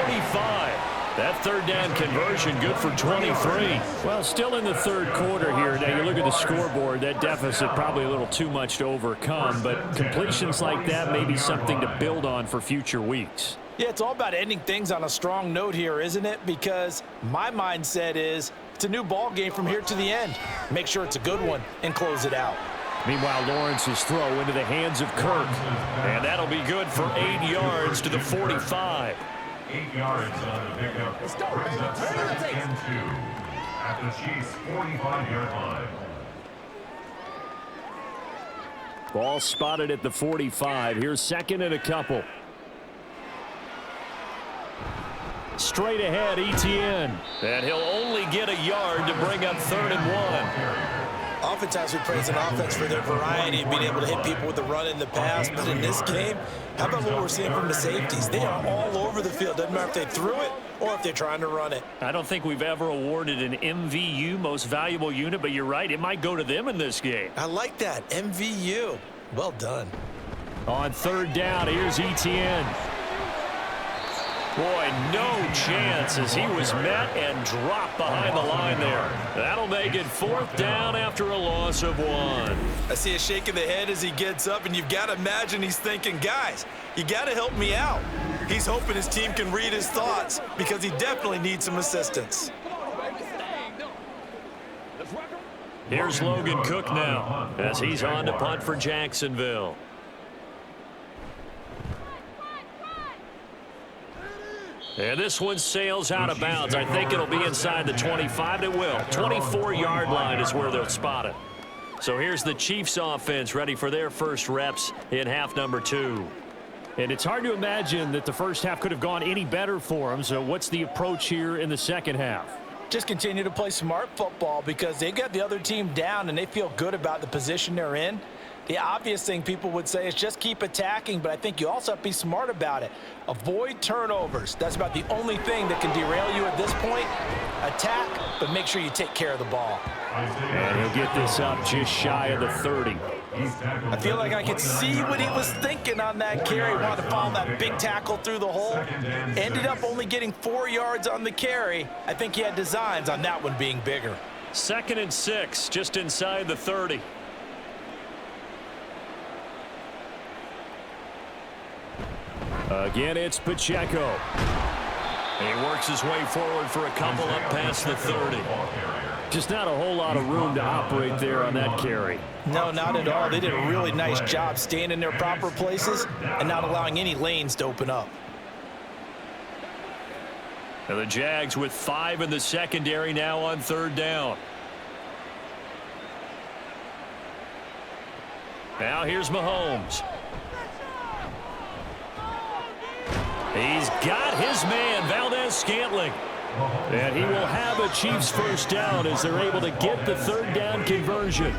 That 3rd down conversion good for 23. Well, still in the 3rd quarter here. Now you look at the scoreboard. That deficit probably a little too much to overcome. But completions like that may be something to build on for future weeks. Yeah, it's all about ending things on a strong note here, isn't it? Because my mindset is it's a new ball game from here to the end. Make sure it's a good one and close it out. Meanwhile, Lawrence's throw into the hands of Kirk. And that'll be good for 8 yards to the 45. 8 yards on the pickup. Brings up 2nd and 2 at the Chiefs' 45-yard line. Ball spotted at the 45. Here's 2nd and a couple. Straight ahead, Etienne. And he'll only get a yard to bring up 3rd and 1. Oftentimes we praise an offense for their variety of being able to hit people with the run in the pass. But in this game, how about what we're seeing from the safeties? They are all over the field. Doesn't matter if they threw it or if they're trying to run it. I don't think we've ever awarded an MVU, most valuable unit, but you're right. It might go to them in this game. I like that. MVU. Well done. On 3rd down, here's Etienne. Boy, no chance as he was met and dropped behind the line there. That'll make it 4th down after a loss of 1. I see a shake of the head as he gets up, and you've got to imagine he's thinking, guys, you got to help me out. He's hoping his team can read his thoughts because he definitely needs some assistance. Here's Logan Cook now as he's on to punt for Jacksonville. And this one sails out of bounds. I think it'll be inside the 25. It will. 24-yard line is where they'll spot it. So here's the Chiefs offense ready for their first reps in half number 2. And it's hard to imagine that the first half could have gone any better for them. So what's the approach here in the 2nd half? Just continue to play smart football because they got the other team down and they feel good about the position they're in. The obvious thing people would say is just keep attacking, but I think you also have to be smart about it. Avoid turnovers. That's about the only thing that can derail you at this point. Attack, but make sure you take care of the ball. And he'll get this up just shy of the 30. I feel like I could see what he was thinking on that carry. Wanted to follow that big tackle through the hole. Ended up only getting 4 yards on the carry. I think he had designs on that one being bigger. 2nd and 6, just inside the 30. Again, it's Pacheco. He works his way forward for a couple up past the 30. Just not a whole lot of room to operate there on that carry. No, not at all. They did a really nice job staying in their proper places and not allowing any lanes to open up. And the Jags with 5 in the secondary now on 3rd down. Now here's Mahomes. He's got his man, Valdez-Scantling. And he will have a Chiefs 1st down as they're able to get the 3rd down conversion.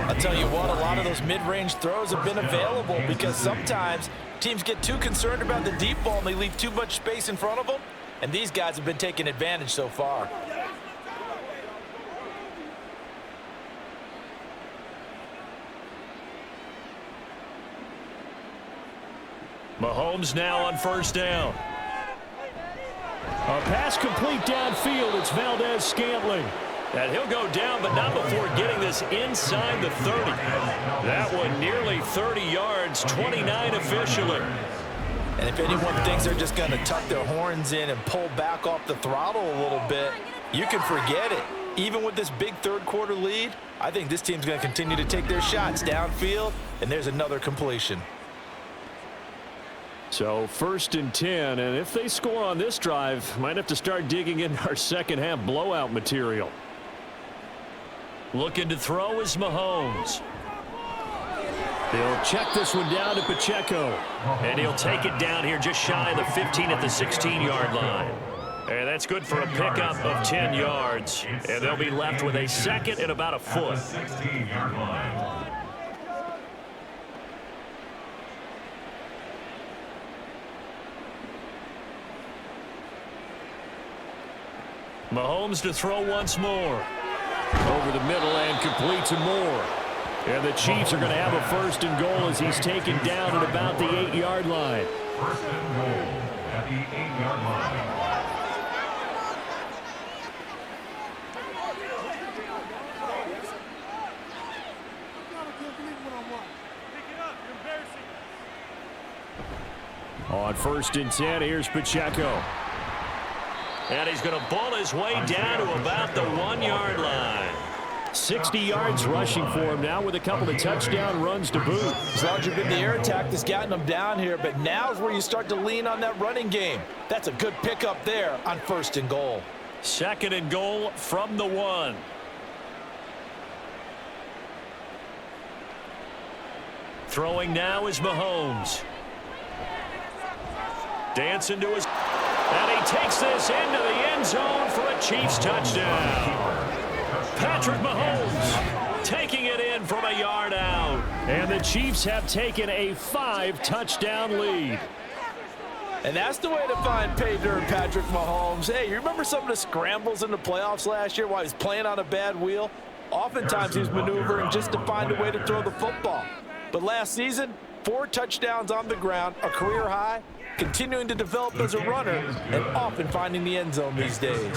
I'll tell you what, a lot of those mid-range throws have been available because sometimes teams get too concerned about the deep ball and they leave too much space in front of them. And these guys have been taking advantage so far. Mahomes now on 1st down. A pass complete downfield. It's Valdez-Scantling. And he'll go down, but not before getting this inside the 30. That one nearly 30 yards, 29 officially. And if anyone thinks they're just going to tuck their horns in and pull back off the throttle a little bit, you can forget it. Even with this big 3rd quarter lead, I think this team's going to continue to take their shots downfield, and there's another completion. So 1st and 10, and if they score on this drive, might have to start digging in our second half blowout material. Looking to throw is Mahomes. He'll check this one down to Pacheco. And he'll take it down here just shy of the 15 at the 16-yard line. And that's good for a pickup of 10 yards. And they'll be left with a 2nd and about a foot. 16-yard line. Mahomes to throw once more. Over the middle and complete to Moore. And the Chiefs are going to have a 1st and goal as he's taken down at about the 8-yard line. 1st and goal at the 8-yard line. On 1st and 10, here's Pacheco. And he's going to ball his way down to about the 1-yard line. 60 yards rushing for him now with a couple of touchdown runs to boot. As long as you've been the air attack that's gotten them down here, but now's where you start to lean on that running game. That's a good pickup there on 1st and goal. 2nd and goal from the 1. Throwing now is Mahomes. Dancing to his... And he takes this into the end zone for a Chiefs touchdown. Patrick Mahomes taking it in from a yard out. And the Chiefs have taken a 5-touchdown lead. And that's the way to find pay dirt, Patrick Mahomes. Hey, you remember some of the scrambles in the playoffs last year while he was playing on a bad wheel? Oftentimes he was maneuvering just to find a way to throw the football. But last season, 4 touchdowns on the ground, a career high, continuing to develop as a runner, and often finding the end zone these days.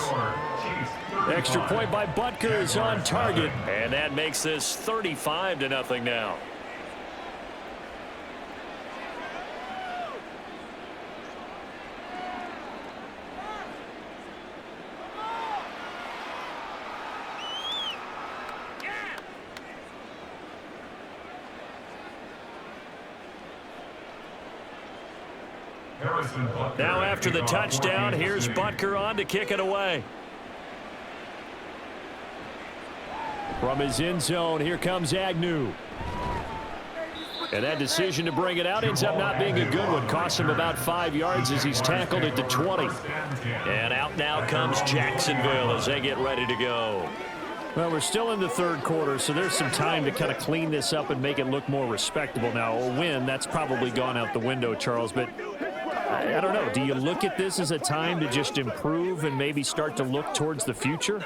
Extra point by Butker is on target, and that makes this 35-0 now. Now after the touchdown, here's Butker on to kick it away. From his end zone, here comes Agnew. And that decision to bring it out ends up not being a good one. Costs him about 5 yards as he's tackled at the 20. And out now comes Jacksonville as they get ready to go. Well, we're still in the 3rd quarter, so there's some time to kind of clean this up and make it look more respectable. Now, a win, that's probably gone out the window, Charles, but I don't know. Do you look at this as a time to just improve and maybe start to look towards the future?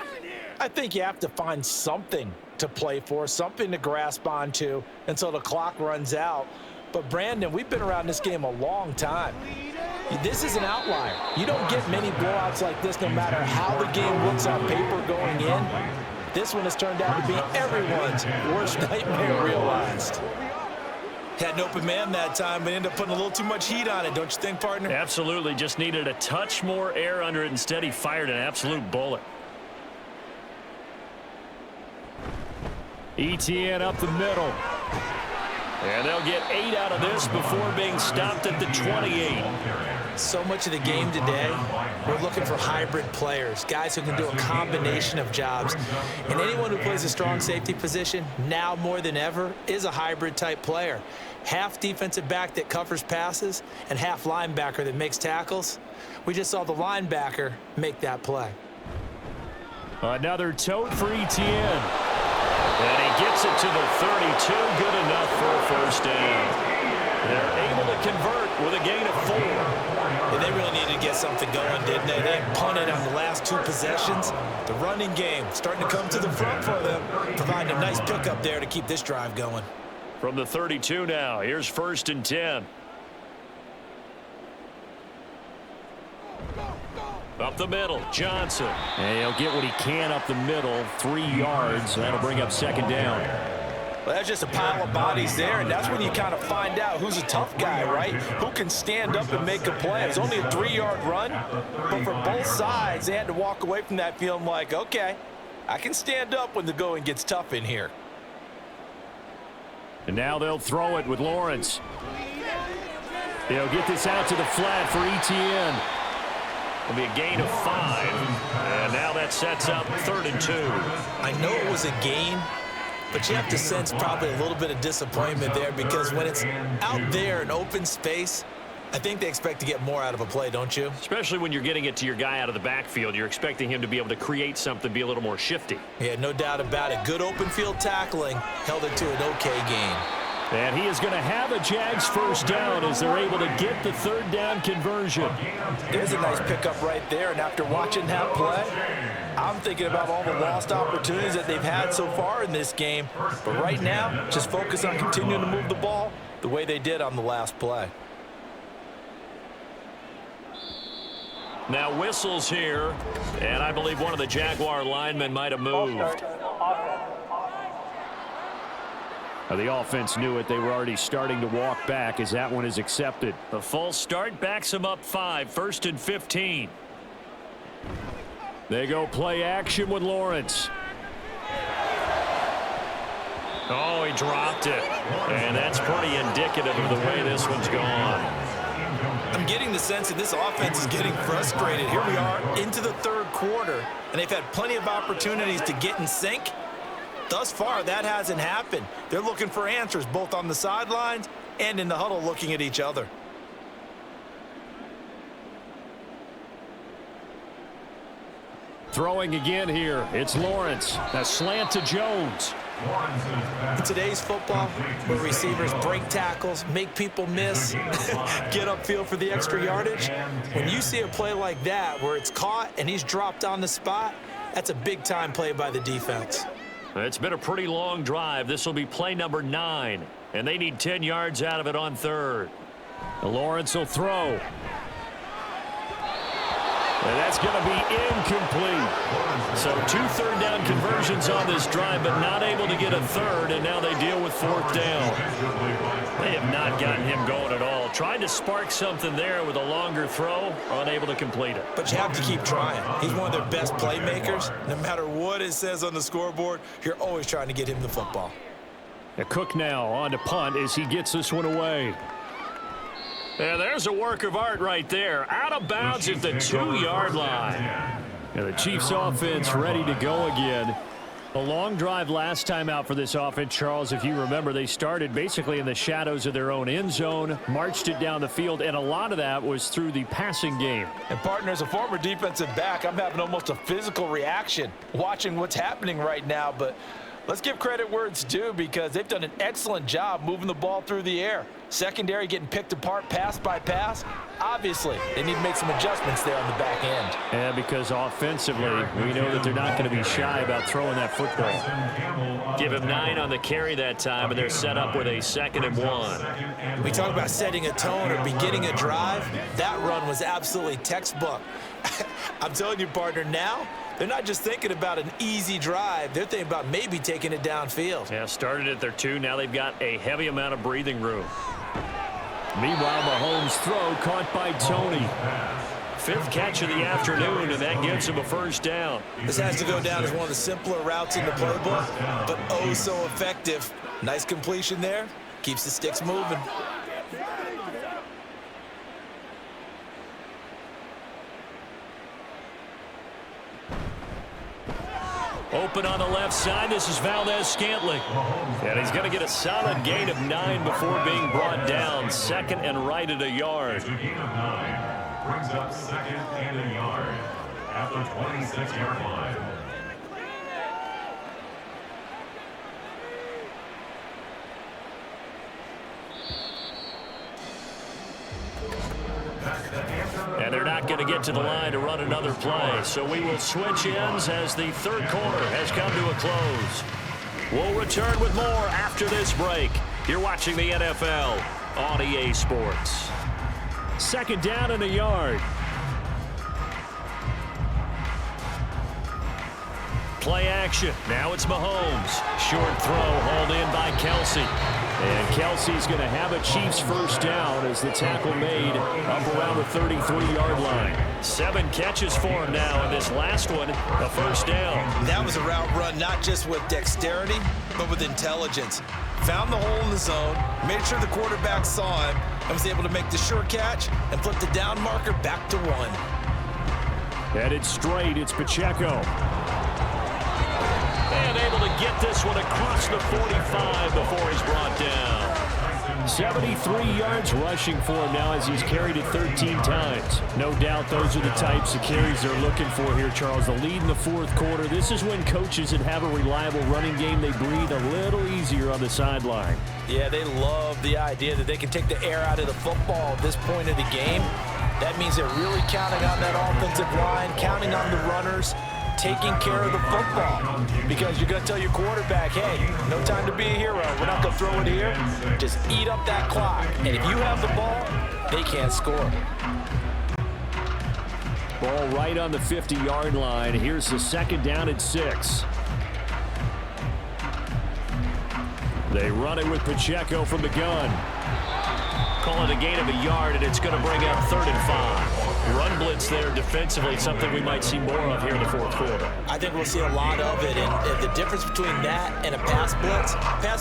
I think you have to find something to play for, something to grasp onto until the clock runs out. But, Brandon, we've been around this game a long time. This is an outlier. You don't get many blowouts like this no matter how the game looks on paper going in. This one has turned out to be everyone's worst nightmare realized. Had an open man that time, but ended up putting a little too much heat on it, don't you think, partner? Absolutely. Just needed a touch more air under it. Instead, he fired an absolute bullet. ETN up the middle. And they'll get 8 out of this before being stopped at the 28. So much of the game today, we're looking for hybrid players, guys who can do a combination of jobs. And anyone who plays a strong safety position, now more than ever, is a hybrid type player. Half defensive back that covers passes and half linebacker that makes tackles. We just saw the linebacker make that play. Another tote for Etienne. And he gets it to the 32. Good enough for a first down. They're able to convert with a gain of 4. And they really needed to get something going, didn't they? They punted on the last 2 possessions. The running game starting to come to the front for them, providing a nice pickup there to keep this drive going. From the 32 now, here's 1st and 10. Up the middle, Johnson. And he'll get what he can up the middle, 3 yards. That'll bring up 2nd down. Well, that's just a pile of bodies there, and that's when you kind of find out who's a tough guy, right? Who can stand up and make a play. It's only a 3-yard run, but for both sides, they had to walk away from that feeling like, okay, I can stand up when the going gets tough in here. And now they'll throw it with Lawrence. He'll get this out to the flat for Etienne. It'll be a gain of 5. And now that sets up 3rd and 2. I know it was a gain, but you have to sense probably a little bit of disappointment there because when it's out there in open space, I think they expect to get more out of a play, don't you? Especially when you're getting it to your guy out of the backfield. You're expecting him to be able to create something, be a little more shifty. Yeah, no doubt about it. Good open field tackling held it to an okay gain. And he is going to have a Jags first down as they're able to get the 3rd down conversion. There's a nice pickup right there, and after watching that play, I'm thinking about all the lost opportunities that they've had so far in this game. But right now, just focus on continuing to move the ball the way they did on the last play. Now whistles here, and I believe one of the Jaguar linemen might have moved. The offense knew it. They were already starting to walk back as that one is accepted. The false start backs him up 5, 1st and 15. They go play action with Lawrence. Oh, he dropped it. And that's pretty indicative of the way this one's gone. I'm getting the sense that this offense is getting frustrated. Here we are into the 3rd quarter, and they've had plenty of opportunities to get in sync. Thus far, that hasn't happened. They're looking for answers both on the sidelines and in the huddle looking at each other. Throwing again here. It's Lawrence. A slant to Jones. In today's football, where receivers break tackles, make people miss, get upfield for the extra yardage, when you see a play like that where it's caught and he's dropped on the spot, that's a big-time play by the defense. It's been a pretty long drive. This will be play number 9, and they need 10 yards out of it on 3rd. Lawrence will throw. And that's going to be incomplete. So 2 third down conversions on this drive, but not able to get a 3rd, and now they deal with 4th down. They have not gotten him going at all. Tried to spark something there with a longer throw, unable to complete it. But you have to keep trying. He's one of their best playmakers. No matter what it says on the scoreboard, you're always trying to get him the football. Cook now on to punt as he gets this one away. Yeah, there's a work of art right there. Out of bounds at the 2-yard line. And the Chiefs offense ready to go again. A long drive last time out for this offense, Charles. If you remember, they started basically in the shadows of their own end zone, marched it down the field, and a lot of that was through the passing game. And, partner, as a former defensive back, I'm having almost a physical reaction watching what's happening right now. But let's give credit where it's due because they've done an excellent job moving the ball through the air. Secondary getting picked apart pass by pass. Obviously, they need to make some adjustments there on the back end. Yeah, because offensively, we know that they're not going to be shy about throwing that football. Give him 9 on the carry that time, and they're set up with a 2nd and 1. We talk about setting a tone or beginning a drive. That run was absolutely textbook. I'm telling you, partner, now they're not just thinking about an easy drive. They're thinking about maybe taking it downfield. Yeah, started at their 2. Now they've got a heavy amount of breathing room. Meanwhile, Mahomes' throw caught by Tony. 5th catch of the afternoon, and that gives him a first down. This has to go down as one of the simpler routes in the playbook, but oh so effective. Nice completion there. Keeps the sticks moving. Open on the left side. This is Valdez-Scantling. And he's going to get a solid gain of 9 before being brought down. Second and right at a yard. A gain of 9 brings up second and a yard at the 26-yard line. And they're not going to get to the line to run another play. So we will switch ends as the third quarter has come to a close. We'll return with more after this break. You're watching the NFL on EA Sports. Second down and a yard. Play action. Now it's Mahomes. Short throw hauled in by Kelsey. And Kelsey's going to have a Chiefs first down as the tackle made up around the 33-yard line. 7 catches for him now, and this last one, a first down. That was a route run not just with dexterity, but with intelligence. Found the hole in the zone, made sure the quarterback saw him, and was able to make the sure catch and flip the down marker back to 1. Headed straight, it's Pacheco. And able to get this one across the 45 before he's brought down. 73 yards rushing for him now as he's carried it 13 times. No doubt those are the types of carries they're looking for here, Charles. The lead in the fourth quarter. This is when coaches that have a reliable running game, they breathe a little easier on the sideline. Yeah, they love the idea that they can take the air out of the football at this point of the game. That means they're really counting on that offensive line, counting on the runners, taking care of the football, because you're going to tell your quarterback, hey, no time to be a hero. We're not going to throw it here. Just eat up that clock. And if you have the ball, they can't score. Ball right on the 50-yard line. Here's the second down at 6. They run it with Pacheco from the gun. Call it a gain of a yard, and it's going to bring up 3rd and 5. Run blitz there defensively, something we might see more of here in the fourth quarter. I think we'll see a lot of it, and the difference between that and a pass blitz,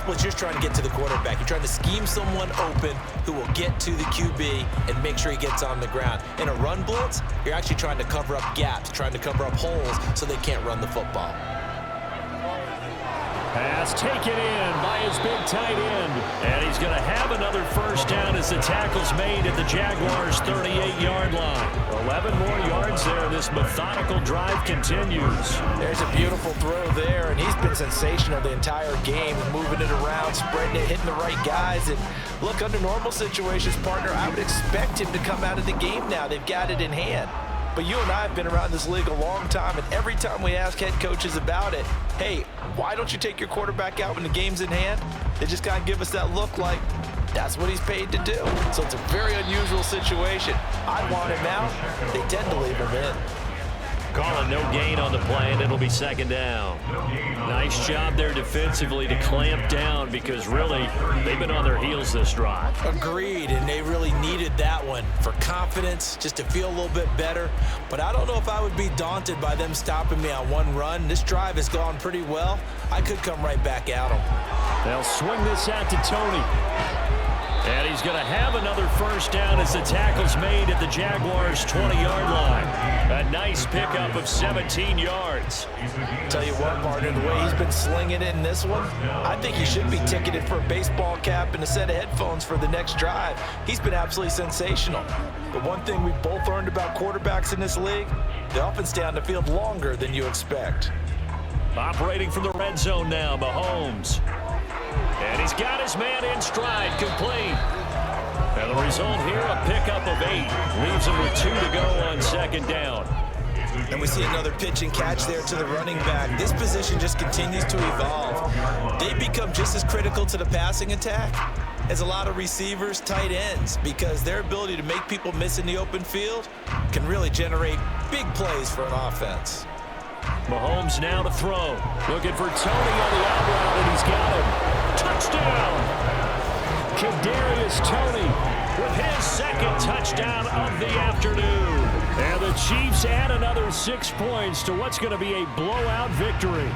you're just trying to get to the quarterback. You're trying to scheme someone open who will get to the QB and make sure he gets on the ground. In a run blitz, you're actually trying to cover up gaps, trying to cover up holes so they can't run the football. Pass taken in by his big tight end. And he's going to have another first down as the tackle's made at the Jaguars' 38-yard line. 11 more yards there. This methodical drive continues. There's a beautiful throw there, and he's been sensational the entire game, moving it around, spreading it, hitting the right guys. And look, under normal situations, partner, I would expect him to come out of the game now. They've got it in hand. But you and I have been around this league a long time, and every time we ask head coaches about it, hey, why don't you take your quarterback out when the game's in hand? They just kind of give us that look like that's what he's paid to do. So it's a very unusual situation. I want him out. They tend to leave him in. Calling no gain on the play, and it'll be second down. Nice job there defensively to clamp down, because really they've been on their heels this drive. Agreed, and they really needed that one for confidence, just to feel a little bit better. But I don't know if I would be daunted by them stopping me on one run. This drive has gone pretty well. I could come right back at them. They'll swing this out to Tony. And he's going to have another first down as the tackle's made at the Jaguars' 20-yard line. A nice pickup of 17 yards. Tell you what, partner, the way he's been slinging it in this one, I think he should be ticketed for a baseball cap and a set of headphones for the next drive. He's been absolutely sensational. But one thing we've both learned about quarterbacks in this league, they often stay on the field longer than you expect. Operating from the red zone now, Mahomes. And he's got his man in stride, complete. And the result here, a pickup of 8. Leaves him with 2 to go on second down. And we see another pitch and catch there to the running back. This position just continues to evolve. They become just as critical to the passing attack as a lot of receivers, tight ends, because their ability to make people miss in the open field can really generate big plays for an offense. Mahomes now to throw. Looking for Tony on the out route, and he's got him. Touchdown! Kadarius Toney with his second touchdown of the afternoon. And the Chiefs add another 6 points to what's going to be a blowout victory.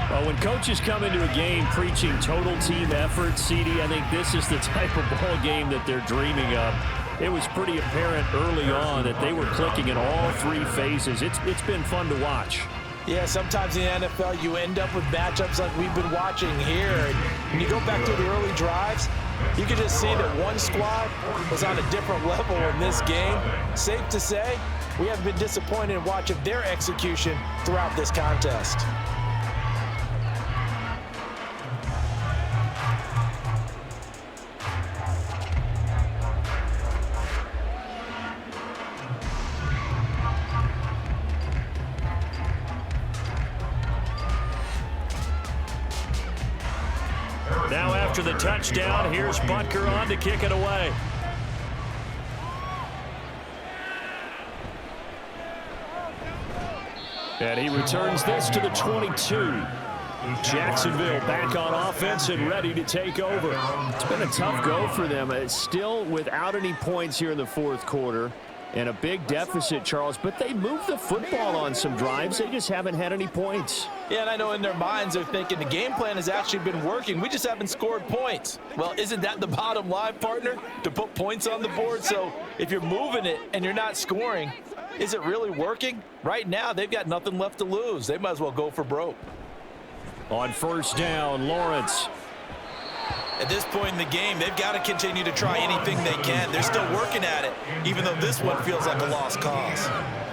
Well, when coaches come into a game preaching total team effort, CD, I think this is the type of ball game that they're dreaming of. It was pretty apparent early on that they were clicking in all 3 phases. It's been fun to watch. Yeah, sometimes in the NFL you end up with matchups like we've been watching here. And when you go back to the early drives, you can just see that one squad was on a different level in this game. Safe to say, we haven't been disappointed in watching their execution throughout this contest. Now after the touchdown, here's Butker on to kick it away. And he returns this to the 22. Jacksonville back on offense and ready to take over. It's been a tough go for them. It's still without any points here in the fourth quarter. And a big deficit, Charles, but they moved the football on some drives. They just haven't had any points. Yeah, and I know in their minds they're thinking the game plan has actually been working. We just haven't scored points. Well, isn't that the bottom line, partner? To put points on the board? So if you're moving it and you're not scoring, is it really working? Right now, they've got nothing left to lose. They might as well go for broke. On first down, Lawrence. At this point in the game, they've got to continue to try anything they can. They're still working at it, even though this one feels like a lost cause.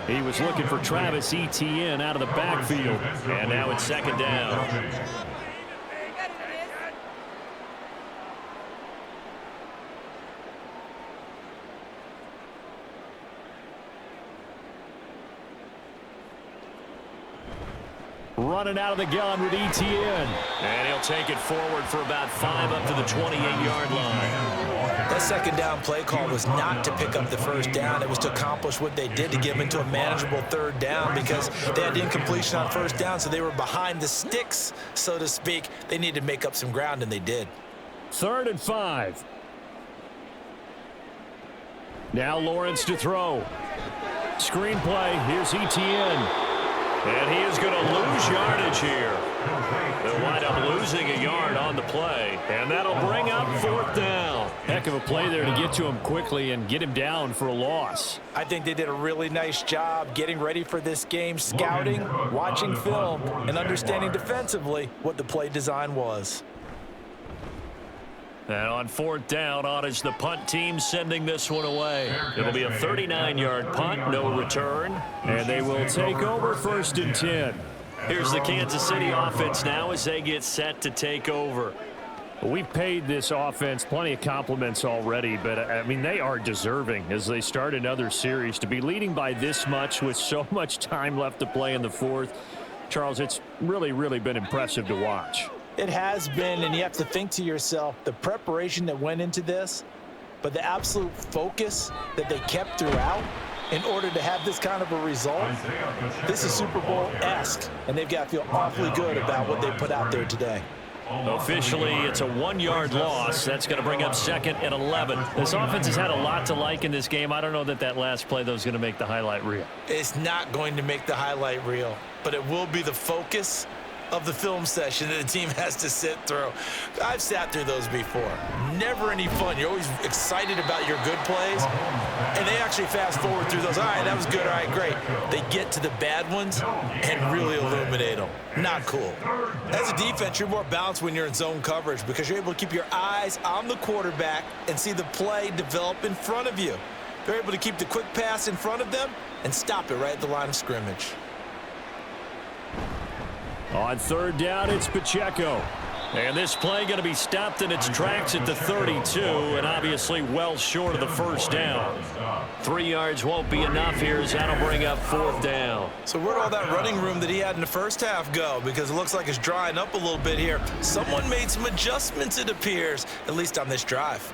He was looking for Travis Etienne out of the backfield. And now it's second down. Running out of the gun with Etienne. And he'll take it forward for about 5 up to the 28-yard line. That second down play call was not to pick up the first down. It was to accomplish what they did, to get them into a manageable third down, because they had incompletion on first down, so they were behind the sticks, so to speak. They needed to make up some ground, and they did. 3rd and 5. Now Lawrence to throw. Screen play. Here's Etienne. And he is going to lose yardage here. They'll wind up losing a yard on the play. And that'll bring up 4th down. Heck of a play there to get to him quickly and get him down for a loss. I think they did a really nice job getting ready for this game, scouting, watching film, and understanding defensively what the play design was. And on 4th down, on is the punt team sending this one away. It'll be a 39-yard punt, no return. And they will take over 1st and 10. Here's the Kansas City offense now as they get set to take over. We've paid this offense plenty of compliments already, but, I mean, they are deserving as they start another series. To be leading by this much with so much time left to play in the fourth, Charles, it's really, really been impressive to watch. It has been, and you have to think to yourself, the preparation that went into this, but the absolute focus that they kept throughout in order to have this kind of a result. This is Super Bowl-esque, and they've got to feel awfully good about what they put out there today. Officially, it's a 1-yard loss. That's going to bring up 2nd and 11. This offense has had a lot to like in this game. I don't know that last play, though, is going to make the highlight reel. It's not going to make the highlight reel, but it will be the focus of the film session that the team has to sit through. I've sat through those before. Never any fun. You're always excited about your good plays, and they actually fast forward through those. All right, that was good. All right, great. They get to the bad ones and really illuminate them. Not cool. As a defense, you're more balanced when you're in zone coverage because you're able to keep your eyes on the quarterback and see the play develop in front of you. They're able to keep the quick pass in front of them and stop it right at the line of scrimmage. On 3rd down, it's Pacheco. And this play going to be stopped in its tracks at the 32, and obviously well short of the first down. 3 yards won't be enough here as that'll bring up 4th down. So where'd all that running room that he had in the first half go? Because it looks like it's drying up a little bit here. Someone made some adjustments, it appears, at least on this drive.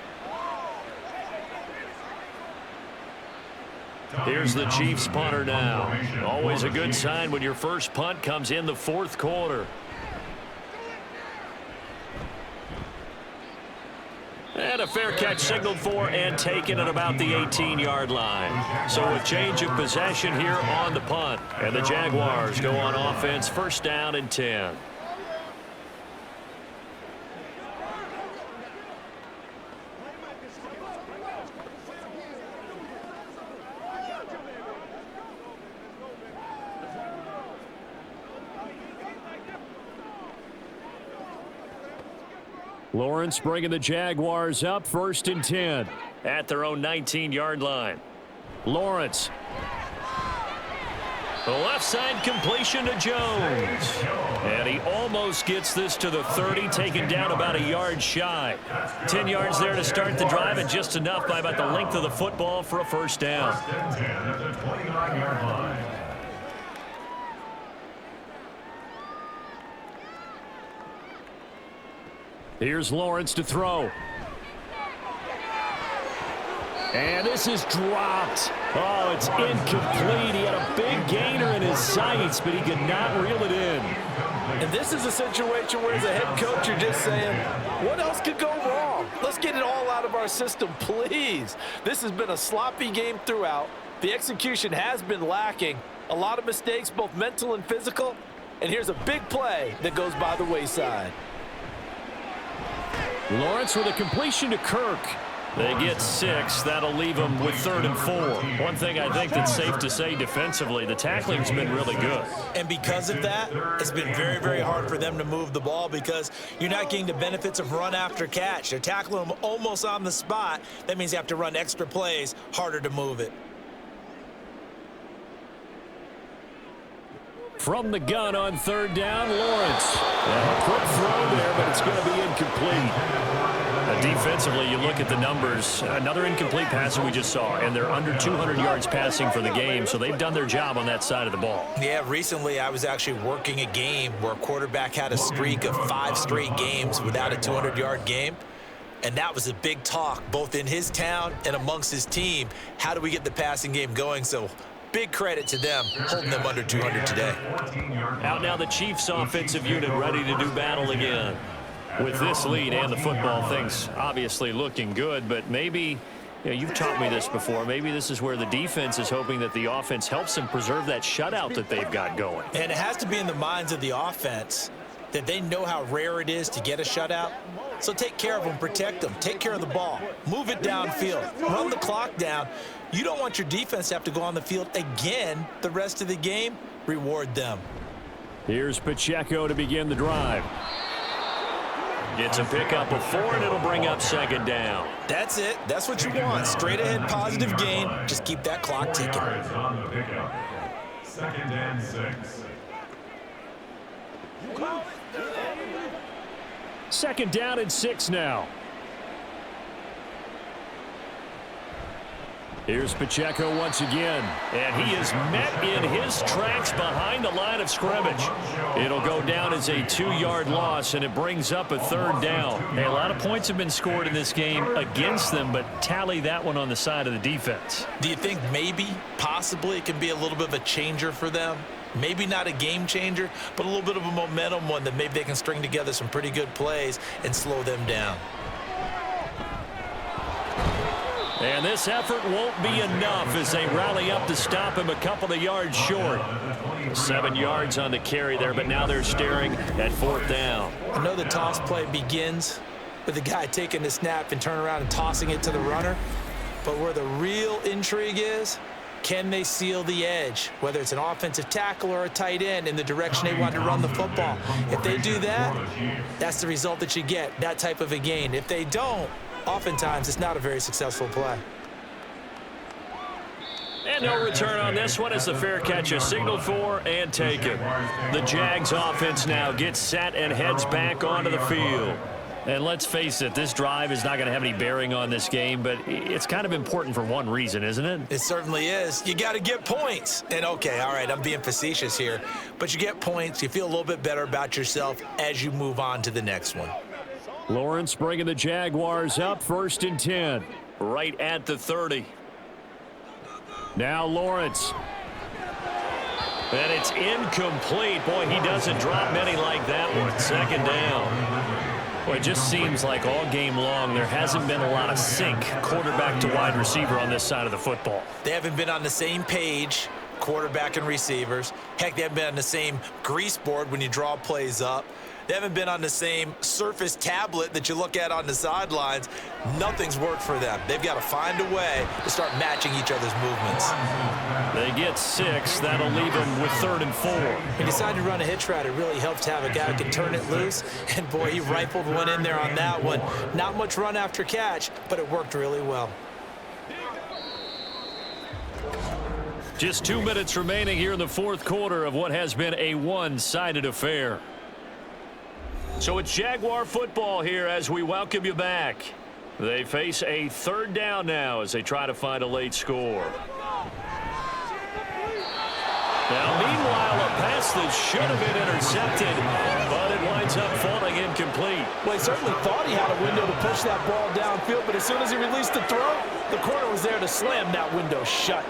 Here's the Chiefs punter now. Always a good sign when your first punt comes in the 4th quarter. And a fair catch signaled for and taken at about the 18-yard line. So a change of possession here on the punt. And the Jaguars go on offense, 1st down and 10. Lawrence bringing the Jaguars up 1st and 10. At their own 19-yard line. Lawrence. The left side completion to Jones. And he almost gets this to the 30, taken down about a yard shy. 10 yards there to start the drive, and just enough by about the length of the football for a first down. First and 10 at the 29-yard line. Here's Lawrence to throw. And this is dropped. Oh, it's incomplete. He had a big gainer in his sights, but he could not reel it in. And this is a situation where, as a head coach, you're just saying, what else could go wrong? Let's get it all out of our system, please. This has been a sloppy game throughout. The execution has been lacking. A lot of mistakes, both mental and physical. And here's a big play that goes by the wayside. Lawrence with a completion to Kirk. They get 6. That'll leave them with 3rd and 4. One thing I think that's safe to say defensively, the tackling's been really good. And because of that, it's been very, very hard for them to move the ball because you're not getting the benefits of run after catch. They're tackling them almost on the spot. That means you have to run extra plays, harder to move it. From the gun on 3rd down, Lawrence. And a quick throw there, but it's going to be incomplete. Defensively, you look at the numbers. Another incomplete pass that we just saw, and they're under 200 yards passing for the game, so they've done their job on that side of the ball. Yeah, recently I was actually working a game where a quarterback had a streak of 5 straight games without a 200-yard game. And that was a big talk, both in his town and amongst his team. How do we get the passing game going? So big credit to them, holding them under 200 today. Out now the Chiefs offensive unit ready to do battle again. With this lead and the football, things obviously looking good, but maybe, you've taught me this before, maybe this is where the defense is hoping that the offense helps them preserve that shutout that they've got going. And it has to be in the minds of the offense that they know how rare it is to get a shutout. So take care of them, protect them, take care of the ball, move it downfield, run the clock down. You don't want your defense to have to go on the field again the rest of the game. Reward them. Here's Pacheco to begin the drive. Gets a pickup of 4, and it'll bring up 2nd down. That's it. That's what you want. Straight ahead positive gain. Just keep that clock ticking. On the pickup. 2nd and 6. 2nd down and 6 now. Here's Pacheco once again. And he is met in his tracks behind the line of scrimmage. It'll go down as a 2-yard loss, and it brings up a 3rd down. Hey, a lot of points have been scored in this game against them, but tally that one on the side of the defense. Do you think maybe, possibly, it can be a little bit of a changer for them? Maybe not a game changer, but a little bit of a momentum one that maybe they can string together some pretty good plays and slow them down. And this effort won't be enough as they rally up to stop him a couple of yards short. 7 yards on the carry there, but now they're staring at 4th down. I know the toss play begins with the guy taking the snap and turning around and tossing it to the runner. But where the real intrigue is, can they seal the edge, whether it's an offensive tackle or a tight end, in the direction they want to run the football? If they do that, that's the result that you get, that type of a gain. If they don't, oftentimes it's not a very successful play. And no return on this one as the fair catch is signaled for and taken. The Jags offense now gets set and heads back onto the field. And let's face it, this drive is not going to have any bearing on this game, but it's kind of important for one reason, isn't it? It certainly is. You got to get points. And okay, all right, I'm being facetious here, but you get points, you feel a little bit better about yourself as you move on to the next one. Lawrence bringing the Jaguars up 1st and 10. Right at the 30. Now Lawrence. And it's incomplete. Boy, he doesn't drop many like that one. 2nd down. Well, it just seems like all game long there hasn't been a lot of sync quarterback to wide receiver on this side of the football. They haven't been on the same page, quarterback and receivers. Heck, they haven't been on the same grease board when you draw plays up. They haven't been on the same Surface tablet that you look at on the sidelines. Nothing's worked for them. They've got to find a way to start matching each other's movements. They get 6. That'll leave them with 3rd and 4. He decided to run a hitch route. It really helps to have a guy who can turn it loose. And, boy, he rifled one in there on that one. Not much run after catch, but it worked really well. Just 2 minutes remaining here in the 4th quarter of what has been a one-sided affair. So it's Jaguar football here as we welcome you back. They face a 3rd down now as they try to find a late score. Now, meanwhile, a pass that should have been intercepted, but it winds up falling incomplete. Well, he certainly thought he had a window to push that ball downfield, but as soon as he released the throw, the corner was there to slam that window shut.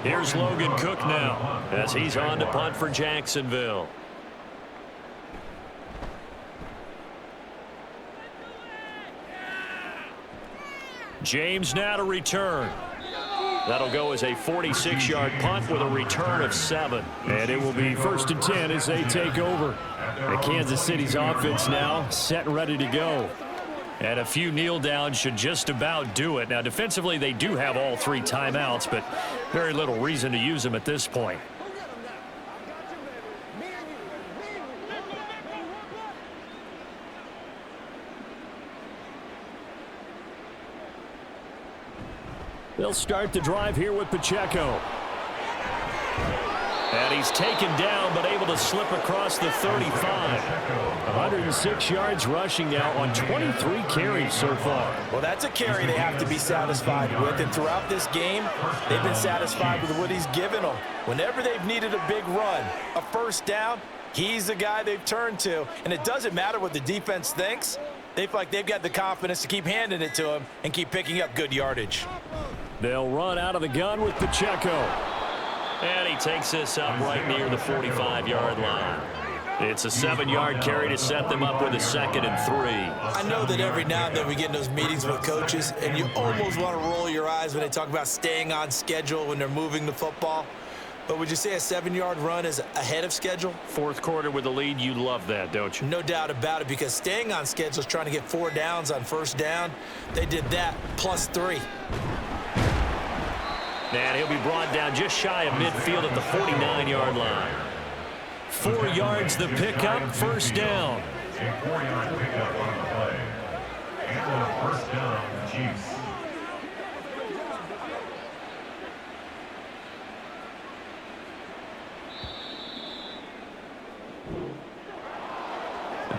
Here's Logan Cook now as he's on to punt for Jacksonville. James now to return. That'll go as a 46-yard punt with a return of 7. And it will be 1st and 10 as they take over. The Kansas City's offense now set and ready to go. And a few kneel downs should just about do it. Now, defensively, they do have all 3 timeouts, but very little reason to use them at this point. They'll start the drive here with Pacheco. And he's taken down, but able to slip across the 35. 106 yards rushing now on 23 carries so far. Well, that's a carry they have to be satisfied with. And throughout this game, they've been satisfied with what he's given them. Whenever they've needed a big run, a 1st down, he's the guy they've turned to. And it doesn't matter what the defense thinks. They feel like they've got the confidence to keep handing it to him and keep picking up good yardage. They'll run out of the gun with Pacheco. And he takes this up right near the 45-yard line. It's a 7-yard carry to set them up with a 2nd and 3. I know that every now and then we get in those meetings with coaches, and you almost want to roll your eyes when they talk about staying on schedule when they're moving the football. But would you say a 7-yard run is ahead of schedule? 4th quarter with the lead, you love that, don't you? No doubt about it, because staying on schedule is trying to get 4 downs on 1st down. They did that plus 3. And he'll be brought down just shy of midfield at the 49-yard line. 4 yards the pickup, 1st down. A 4-yard pickup on the play. And a 1st down, Chiefs.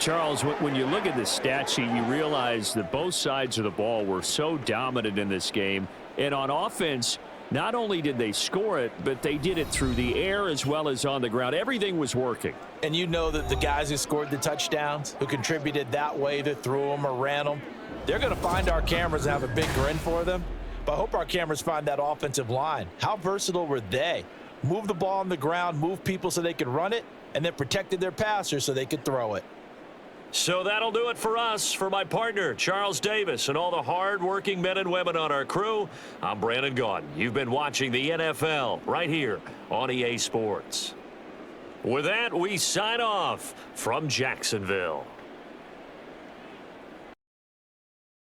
Charles, when you look at the stat sheet, you realize that both sides of the ball were so dominant in this game. And on offense, not only did they score it, but they did it through the air as well as on the ground. Everything was working. And you know that the guys who scored the touchdowns, who contributed that way, that threw them or ran them, they're going to find our cameras and have a big grin for them. But I hope our cameras find that offensive line. How versatile were they? Move the ball on the ground, move people so they could run it, and then protected their passers so they could throw it. So that'll do it for us. For my partner, Charles Davis, and all the hard-working men and women on our crew, I'm Brandon Gaudin. You've been watching the NFL right here on EA Sports. With that, we sign off from Jacksonville.